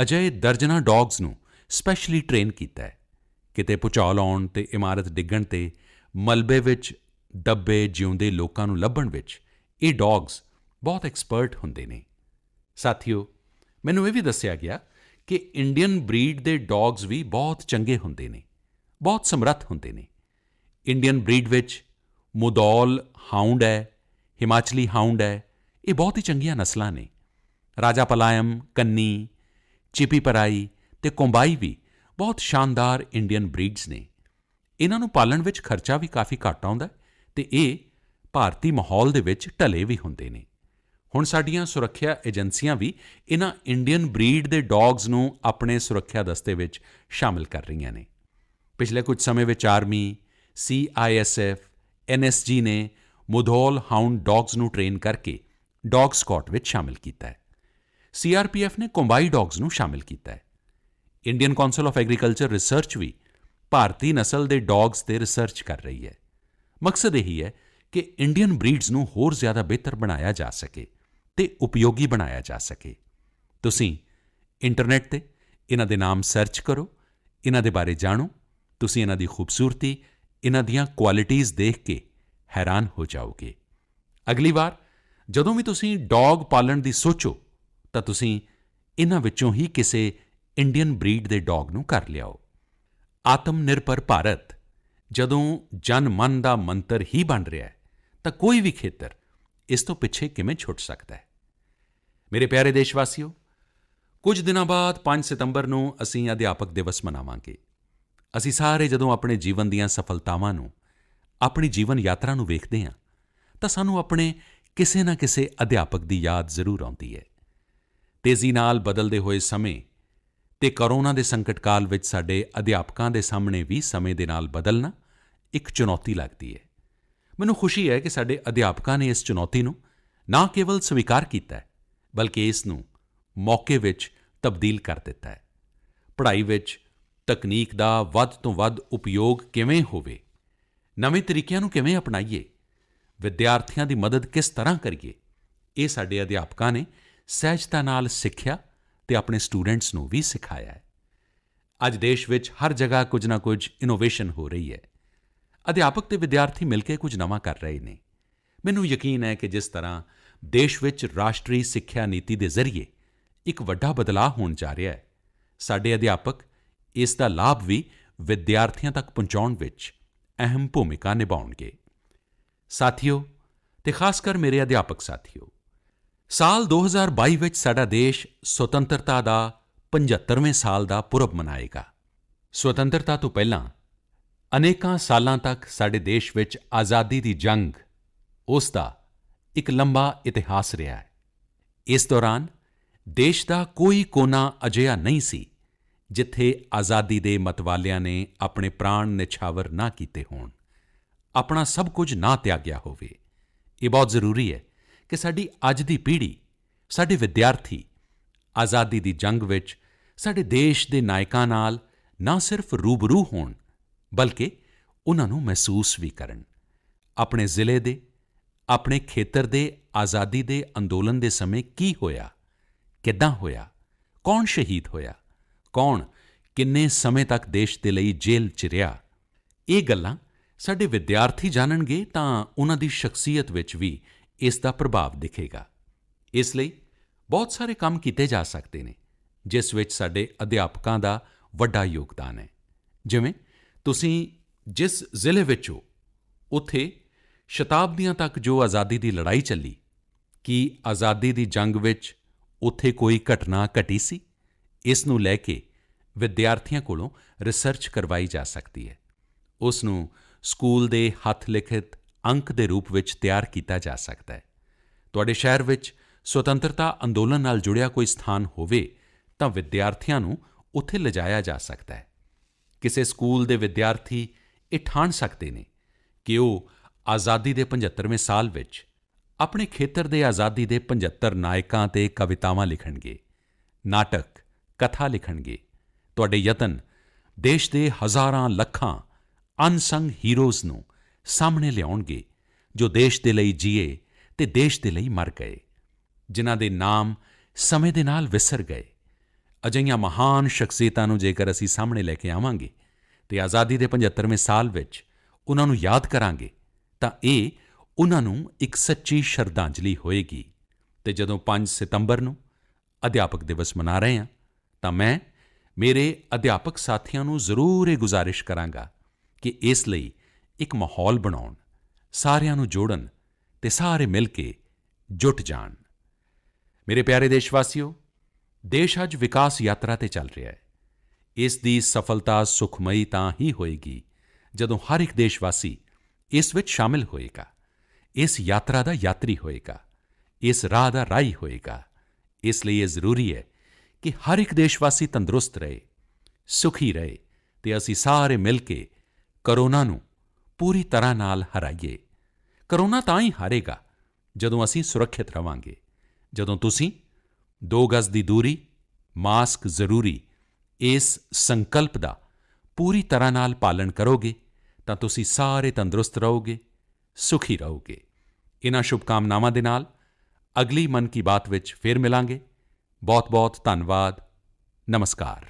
ਅਜਿਹੇ ਦਰਜਨਾਂ ਡੌਗਜ਼ ਨੂੰ ਸਪੈਸ਼ਲੀ ਟ੍ਰੇਨ ਕੀਤਾ ਹੈ। ਕਿਤੇ ਭੂਚਾਲ ਆਉਣ ਅਤੇ ਇਮਾਰਤ ਡਿੱਗਣ 'ਤੇ ਮਲਬੇ ਵਿੱਚ ਦੱਬੇ ਜਿਉਂਦੇ ਲੋਕਾਂ ਨੂੰ ਲੱਭਣ ਵਿੱਚ ਇਹ ਡੌਗਜ਼ ਬਹੁਤ ਐਕਸਪਰਟ ਹੁੰਦੇ ਨੇ। ਸਾਥੀਓ, ਮੈਨੂੰ ਇਹ ਵੀ ਦੱਸਿਆ ਗਿਆ ਕਿ ਇੰਡੀਅਨ ਬਰੀਡ ਦੇ ਡੌਗਜ਼ ਵੀ ਬਹੁਤ ਚੰਗੇ ਹੁੰਦੇ ਨੇ, ਬਹੁਤ ਸਮਰੱਥ ਹੁੰਦੇ ਨੇ। ਇੰਡੀਅਨ ਬਰੀਡ ਵਿੱਚ ਮੁਦੌਲ ਹਾਊਂਡ ਹੈ, ਹਿਮਾਚਲੀ ਹਾਊਂਡ ਹੈ, ਇਹ ਬਹੁਤ ਹੀ ਚੰਗੀਆਂ ਨਸਲਾਂ ਨੇ। ਰਾਜਾ ਪਲਾਇਮ, ਕੰਨੀ, ਚਿਪੀ ਪਰਾਈ ਅਤੇ ਕੋਂਬਾਈ ਵੀ ਬਹੁਤ ਸ਼ਾਨਦਾਰ ਇੰਡੀਅਨ ਬਰੀਡਸ ਨੇ। ਇਹਨਾਂ ਨੂੰ ਪਾਲਣ ਵਿੱਚ ਖਰਚਾ ਵੀ ਕਾਫੀ ਘੱਟ ਆਉਂਦਾ ਅਤੇ ਇਹ ਭਾਰਤੀ ਮਾਹੌਲ ਦੇ ਵਿੱਚ ਢਲੇ ਵੀ ਹੁੰਦੇ ਨੇ। ਹੁਣ ਸਾਡੀਆਂ ਸੁਰੱਖਿਆ ਏਜੰਸੀਆਂ ਵੀ ਇਹਨਾਂ ਇੰਡੀਅਨ ਬਰੀਡ ਦੇ ਡੌਗਜ਼ ਨੂੰ ਆਪਣੇ ਸੁਰੱਖਿਆ ਦਸਤੇ ਵਿੱਚ ਸ਼ਾਮਿਲ ਕਰ ਰਹੀਆਂ ਨੇ। ਪਿਛਲੇ ਕੁਝ ਸਮੇਂ ਵਿੱਚ ਆਰਮੀ, ਸੀਆਈਐਸਐਫ, ਐਨਐਸਜੀ ਨੇ ਮੁਧੋਲ ਹਾਊਂਡ ਡੌਗਜ਼ ਨੂੰ ਟ੍ਰੇਨ ਕਰਕੇ ਡੌਗ ਸਕਾਟ ਵਿੱਚ ਸ਼ਾਮਿਲ ਕੀਤਾ ਹੈ। ਸੀਆਰਪੀਐਫ ਨੇ ਕੋਂਬਾਈ ਡੌਗਜ਼ ਨੂੰ ਸ਼ਾਮਿਲ ਕੀਤਾ ਹੈ। Indian council of agriculture research ਵੀ ਭਾਰਤੀ ਨਸਲ ਦੇ ਡੌਗਜ਼ 'ਤੇ ਰਿਸਰਚ ਕਰ ਰਹੀ ਹੈ। ਮਕਸਦ ਇਹੀ ਹੈ ਕਿ ਇੰਡੀਅਨ ਬਰੀਡਸ ਨੂੰ ਹੋਰ ਜ਼ਿਆਦਾ ਬਿਹਤਰ ਬਣਾਇਆ ਜਾ ਸਕੇ ਅਤੇ ਉਪਯੋਗੀ ਬਣਾਇਆ ਜਾ ਸਕੇ। ਤੁਸੀਂ ਇੰਟਰਨੈੱਟ 'ਤੇ ਇਹਨਾਂ ਦੇ ਨਾਮ ਸਰਚ ਕਰੋ, ਇਹਨਾਂ ਦੇ ਬਾਰੇ ਜਾਣੋ। ਤੁਸੀਂ ਇਹਨਾਂ ਦੀ ਖੂਬਸੂਰਤੀ, ਇਹਨਾਂ ਦੀਆਂ ਕੁਆਲਿਟੀਜ਼ ਦੇਖ ਕੇ ਹੈਰਾਨ ਹੋ ਜਾਓਗੇ। ਅਗਲੀ ਵਾਰ ਜਦੋਂ ਵੀ ਤੁਸੀਂ ਡੌਗ ਪਾਲਣ ਦੀ ਸੋਚੋ ਤਾਂ ਤੁਸੀਂ ਇਹਨਾਂ ਵਿੱਚੋਂ ਹੀ ਕਿਸੇ ਇੰਡੀਅਨ ਬਰੀਡ ਦੇ ਡੌਗ ਨੂੰ ਘਰ ਲਿਆਓ। ਆਤਮ ਨਿਰਭਰ ਭਾਰਤ ਜਦੋਂ ਜਨ ਮਨ ਦਾ ਮੰਤਰ ਹੀ ਬਣ ਰਿਹਾ ਹੈ ਤਾਂ ਕੋਈ ਵੀ ਖੇਤਰ ਇਸ ਤੋਂ ਪਿੱਛੇ ਕਿਵੇਂ ਛੁੱਟ ਸਕਦਾ ਹੈ। ਮੇਰੇ ਪਿਆਰੇ ਦੇਸ਼ਵਾਸੀਓ, ਕੁਝ ਦਿਨਾਂ ਬਾਅਦ 5 ਸਤੰਬਰ ਨੂੰ ਅਸੀਂ ਅਧਿਆਪਕ ਦਿਵਸ ਮਨਾਵਾਂਗੇ। ਅਸੀਂ ਸਾਰੇ ਜਦੋਂ ਆਪਣੇ ਜੀਵਨ ਦੀਆਂ ਸਫਲਤਾਵਾਂ ਨੂੰ, ਆਪਣੀ ਜੀਵਨ ਯਾਤਰਾ ਨੂੰ ਵੇਖਦੇ ਹਾਂ ਤਾਂ ਸਾਨੂੰ ਆਪਣੇ ਕਿਸੇ ਨਾ ਕਿਸੇ ਅਧਿਆਪਕ ਦੀ ਯਾਦ ਜ਼ਰੂਰ ਆਉਂਦੀ ਹੈ। ਤੇਜ਼ੀ ਨਾਲ ਬਦਲਦੇ ਹੋਏ ਸਮੇਂ ਅਤੇ ਕੋਰੋਨਾ ਦੇ ਸੰਕਟ ਕਾਲ ਵਿੱਚ ਸਾਡੇ ਅਧਿਆਪਕਾਂ ਦੇ ਸਾਹਮਣੇ ਵੀ ਸਮੇਂ ਦੇ ਨਾਲ ਬਦਲਣਾ ਇੱਕ ਚੁਣੌਤੀ ਲੱਗਦੀ ਹੈ। ਮੈਨੂੰ ਖੁਸ਼ੀ ਹੈ ਕਿ ਸਾਡੇ ਅਧਿਆਪਕਾਂ ਨੇ ਇਸ ਚੁਣੌਤੀ ਨੂੰ ਨਾ ਕੇਵਲ ਸਵੀਕਾਰ ਕੀਤਾ ਹੈ ਬਲਕਿ ਇਸ ਨੂੰ ਮੌਕੇ ਵਿੱਚ ਤਬਦੀਲ ਕਰ ਦਿੱਤਾ ਹੈ। ਪੜ੍ਹਾਈ ਵਿੱਚ ਤਕਨੀਕ ਦਾ ਵੱਧ ਤੋਂ ਵੱਧ ਉਪਯੋਗ ਕਿਵੇਂ ਹੋਵੇ, ਨਵੇਂ ਤਰੀਕਿਆਂ ਨੂੰ ਕਿਵੇਂ ਅਪਣਾਈਏ, ਵਿਦਿਆਰਥੀਆਂ ਦੀ ਮਦਦ ਕਿਸ ਤਰ੍ਹਾਂ ਕਰੀਏ, ਇਹ ਸਾਡੇ ਅਧਿਆਪਕਾਂ ਨੇ ਸਹਿਜਤਾ ਨਾਲ ਸਿੱਖਿਆ ਅਤੇ ਆਪਣੇ ਸਟੂਡੈਂਟਸ ਨੂੰ ਵੀ ਸਿਖਾਇਆ ਹੈ। ਅੱਜ ਦੇਸ਼ ਵਿੱਚ ਹਰ ਜਗ੍ਹਾ ਕੁਝ ਨਾ ਕੁਝ ਇਨੋਵੇਸ਼ਨ ਹੋ ਰਹੀ ਹੈ। ਅਧਿਆਪਕ ਅਤੇ ਵਿਦਿਆਰਥੀ ਮਿਲ ਕੇ ਕੁਝ ਨਵਾਂ ਕਰ ਰਹੇ ਨੇ। ਮੈਨੂੰ ਯਕੀਨ ਹੈ ਕਿ ਜਿਸ ਤਰ੍ਹਾਂ ਦੇਸ਼ ਵਿੱਚ ਰਾਸ਼ਟਰੀ ਸਿੱਖਿਆ ਨੀਤੀ ਦੇ ਜ਼ਰੀਏ ਇੱਕ ਵੱਡਾ ਬਦਲਾਅ ਹੋਣ ਜਾ ਰਿਹਾ ਹੈ, ਸਾਡੇ ਅਧਿਆਪਕ ਇਸ ਦਾ ਲਾਭ ਵੀ ਵਿਦਿਆਰਥੀਆਂ ਤੱਕ ਪਹੁੰਚਾਉਣ ਵਿੱਚ ਅਹਿਮ ਭੂਮਿਕਾ ਨਿਭਾਉਣਗੇ। ਸਾਥੀਓ, ਅਤੇ ਖਾਸ ਕਰ ਮੇਰੇ ਅਧਿਆਪਕ ਸਾਥੀਓ, ਸਾਲ 2022 ਵਿੱਚ ਸਾਡਾ ਦੇਸ਼ ਸੁਤੰਤਰਤਾ ਦਾ 75ਵੇਂ ਸਾਲ ਦਾ ਪੁਰਬ ਮਨਾਏਗਾ। ਸੁਤੰਤਰਤਾ ਤੋਂ ਪਹਿਲਾਂ ਅਨੇਕਾਂ ਸਾਲਾਂ ਤੱਕ ਸਾਡੇ ਦੇਸ਼ ਵਿੱਚ ਆਜ਼ਾਦੀ ਦੀ ਜੰਗ, ਉਸ ਦਾ ਇੱਕ ਲੰਬਾ ਇਤਿਹਾਸ ਰਿਹਾ ਹੈ। ਇਸ ਦੌਰਾਨ ਦੇਸ਼ ਦਾ ਕੋਈ ਕੋਨਾ ਅਜਿਹਾ ਨਹੀਂ ਸੀ ਜਿੱਥੇ ਆਜ਼ਾਦੀ ਦੇ ਮਤਵਾਲਿਆਂ ਨੇ ਆਪਣੇ ਪ੍ਰਾਣ ਨਿਛਾਵਰ ਨਾ ਕੀਤੇ ਹੋਣ, ਆਪਣਾ ਸਭ ਕੁਝ ਨਾ ਤਿਆਗਿਆ ਹੋਵੇ। ਇਹ ਬਹੁਤ ਜ਼ਰੂਰੀ ਹੈ ਕਿ ਸਾਡੀ ਅੱਜ ਦੀ ਪੀੜ੍ਹੀ, ਸਾਡੇ ਵਿਦਿਆਰਥੀ ਆਜ਼ਾਦੀ ਦੀ ਜੰਗ ਵਿੱਚ ਸਾਡੇ ਦੇਸ਼ ਦੇ ਨਾਇਕਾਂ ਨਾਲ ਨਾ ਸਿਰਫ ਰੂਬਰੂ ਹੋਣ, ਬਲਕਿ ਉਨ੍ਹਾਂ ਨੂੰ ਮਹਿਸੂਸ ਵੀ ਕਰਨ। ਆਪਣੇ ਜ਼ਿਲ੍ਹੇ ਦੇ, ਆਪਣੇ ਖੇਤਰ ਦੇ ਆਜ਼ਾਦੀ ਦੇ ਅੰਦੋਲਨ ਦੇ ਸਮੇਂ ਕੀ ਹੋਇਆ, ਕਿੱਦਾਂ ਹੋਇਆ, ਕੌਣ ਸ਼ਹੀਦ ਹੋਇਆ, ਕੌਣ ਕਿੰਨੇ ਸਮੇਂ ਤੱਕ ਦੇਸ਼ ਦੇ ਲਈ ਜੇਲ੍ਹ 'ਚ ਰਿਹਾ, ਇਹ ਗੱਲਾਂ ਸਾਡੇ ਵਿਦਿਆਰਥੀ ਜਾਣਨਗੇ ਤਾਂ ਉਨ੍ਹਾਂ ਦੀ ਸ਼ਖਸੀਅਤ ਵਿੱਚ ਵੀ ਇਸ ਦਾ ਪ੍ਰਭਾਵ ਦਿਖੇਗਾ। ਇਸ ਲਈ ਬਹੁਤ ਸਾਰੇ ਕੰਮ ਕੀਤੇ ਜਾ ਸਕਦੇ ਨੇ ਜਿਸ ਵਿੱਚ ਸਾਡੇ ਅਧਿਆਪਕਾਂ ਦਾ ਵੱਡਾ ਯੋਗਦਾਨ ਹੈ। ਜਿਵੇਂ ਤੁਸੀਂ ਜਿਸ ਜ਼ਿਲ੍ਹੇ ਵਿੱਚ ਹੋ, ਉੱਥੇ ਸ਼ਤਾਬਦੀਆਂ ਤੱਕ ਜੋ ਆਜ਼ਾਦੀ ਦੀ ਲੜਾਈ ਚੱਲੀ, ਕੀ ਆਜ਼ਾਦੀ ਦੀ ਜੰਗ ਵਿੱਚ ਉੱਥੇ ਕੋਈ ਘਟਨਾ ਘਟੀ ਸੀ? ਇਸ ਨੂੰ ਲੈ ਕੇ ਵਿਦਿਆਰਥੀਆਂ ਕੋਲੋਂ ਰਿਸਰਚ ਕਰਵਾਈ ਜਾ ਸਕਦੀ ਹੈ। ਉਸ ਨੂੰ ਸਕੂਲ ਦੇ ਹੱਥ ਲਿਖਿਤ ਅੰਕ ਦੇ ਰੂਪ ਵਿੱਚ ਤਿਆਰ ਕੀਤਾ ਜਾ ਸਕਦਾ ਹੈ। ਤੁਹਾਡੇ ਸ਼ਹਿਰ ਵਿੱਚ ਸੁਤੰਤਰਤਾ ਅੰਦੋਲਨ ਨਾਲ ਜੁੜਿਆ ਕੋਈ ਸਥਾਨ ਹੋਵੇ ਤਾਂ ਵਿਦਿਆਰਥੀਆਂ ਨੂੰ ਉੱਥੇ ਲਿਜਾਇਆ ਜਾ ਸਕਦਾ ਹੈ। ਕਿਸੇ ਸਕੂਲ ਦੇ ਵਿਦਿਆਰਥੀ ਇਹ ਠਾਣ ਸਕਦੇ ਨੇ ਕਿ ਉਹ ਆਜ਼ਾਦੀ ਦੇ 75ਵੇਂ ਸਾਲ ਵਿੱਚ ਆਪਣੇ ਖੇਤਰ ਦੇ ਆਜ਼ਾਦੀ ਦੇ 75 ਨਾਇਕਾਂ 'ਤੇ ਕਵਿਤਾਵਾਂ ਲਿਖਣਗੇ, ਨਾਟਕ, ਕਥਾ ਲਿਖਣਗੇ। ਤੁਹਾਡੇ ਯਤਨ ਦੇਸ਼ ਦੇ ਹਜ਼ਾਰਾਂ ਲੱਖਾਂ ਅਨਸੰਗ ਹੀਰੋਜ਼ ਨੂੰ ਸਾਹਮਣੇ ਲਿਆਉਣਗੇ ਜੋ ਦੇਸ਼ ਦੇ ਲਈ ਜੀਏ ਅਤੇ ਦੇਸ਼ ਦੇ ਲਈ ਮਰ ਗਏ, ਜਿਨ੍ਹਾਂ ਦੇ ਨਾਮ ਸਮੇਂ ਦੇ ਨਾਲ ਵਿਸਰ ਗਏ। ਅਜਿਹੀਆਂ ਮਹਾਨ ਸ਼ਖਸੀਅਤਾਂ ਨੂੰ ਜੇਕਰ ਅਸੀਂ ਸਾਹਮਣੇ ਲੈ ਕੇ ਆਵਾਂਗੇ ਅਤੇ ਆਜ਼ਾਦੀ ਦੇ 75ਵੇਂ ਸਾਲ ਵਿੱਚ ਉਨ੍ਹਾਂ ਨੂੰ ਯਾਦ ਕਰਾਂਗੇ ਤਾਂ ਇਹ ਉਨ੍ਹਾਂ ਨੂੰ ਇੱਕ ਸੱਚੀ ਸ਼ਰਧਾਂਜਲੀ ਹੋਏਗੀ। ਅਤੇ ਜਦੋਂ 5 ਸਤੰਬਰ ਨੂੰ ਅਧਿਆਪਕ ਦਿਵਸ ਮਨਾ ਰਹੇ ਹਾਂ ਤਾਂ ਮੈਂ ਮੇਰੇ ਅਧਿਆਪਕ ਸਾਥੀਆਂ ਨੂੰ ਜ਼ਰੂਰ ਇਹ ਗੁਜ਼ਾਰਿਸ਼ ਕਰਾਂਗਾ ਕਿ ਇਸ ਲਈ ਇੱਕ ਮਾਹੌਲ ਬਣਾਉਣ, ਸਾਰਿਆਂ ਨੂੰ ਜੋੜਨ ਅਤੇ ਸਾਰੇ ਮਿਲ ਕੇ ਜੁਟ ਜਾਣ। ਮੇਰੇ ਪਿਆਰੇ ਦੇਸ਼ਵਾਸੀਓ, ਦੇਸ਼ ਅੱਜ ਵਿਕਾਸ ਯਾਤਰਾ 'ਤੇ ਚੱਲ ਰਿਹਾ ਹੈ। ਇਸ ਦੀ ਸਫਲਤਾ ਸੁਖਮਈ ਤਾਂ ਹੀ ਹੋਏਗੀ ਜਦੋਂ ਹਰ ਇੱਕ ਦੇਸ਼ਵਾਸੀ ਇਸ ਵਿੱਚ ਸ਼ਾਮਿਲ ਹੋਏਗਾ, ਇਸ ਯਾਤਰਾ ਦਾ ਯਾਤਰੀ ਹੋਏਗਾ, ਇਸ ਰਾਹ ਦਾ ਰਾਹੀ ਹੋਏਗਾ। ਇਸ ਲਈ ਇਹ ਜ਼ਰੂਰੀ ਹੈ ਕਿ ਹਰ ਇੱਕ ਦੇਸ਼ਵਾਸੀ ਤੰਦਰੁਸਤ ਰਹੇ, ਸੁਖੀ ਰਹੇ ਅਤੇ ਅਸੀਂ ਸਾਰੇ ਮਿਲ ਕੇ ਕੋਰੋਨਾ ਨੂੰ ਪੂਰੀ ਤਰ੍ਹਾਂ ਨਾਲ ਹਰਾਈਏ। ਕੋਰੋਨਾ ਤਾਂ ਹੀ ਹਾਰੇਗਾ ਜਦੋਂ ਅਸੀਂ ਸੁਰੱਖਿਅਤ ਰਹਾਂਗੇ, ਜਦੋਂ ਤੁਸੀਂ 2 ਗਜ਼ ਦੀ ਦੂਰੀ, ਮਾਸਕ ਜ਼ਰੂਰੀ, ਇਸ ਸੰਕਲਪ ਦਾ ਪੂਰੀ ਤਰ੍ਹਾਂ ਨਾਲ ਪਾਲਣ ਕਰੋਗੇ ਤਾਂ ਤੁਸੀਂ ਸਾਰੇ ਤੰਦਰੁਸਤ ਰਹੋਗੇ, ਸੁਖੀ ਰਹੋਗੇ। ਇਨ੍ਹਾਂ ਸ਼ੁਭਕਾਮਨਾਵਾਂ ਦੇ ਨਾਲ ਅਗਲੀ ਮਨ ਕੀ ਬਾਤ ਵਿੱਚ ਫਿਰ ਮਿਲਾਂਗੇ। ਬਹੁਤ-ਬਹੁਤ ਧੰਨਵਾਦ। ਨਮਸਕਾਰ।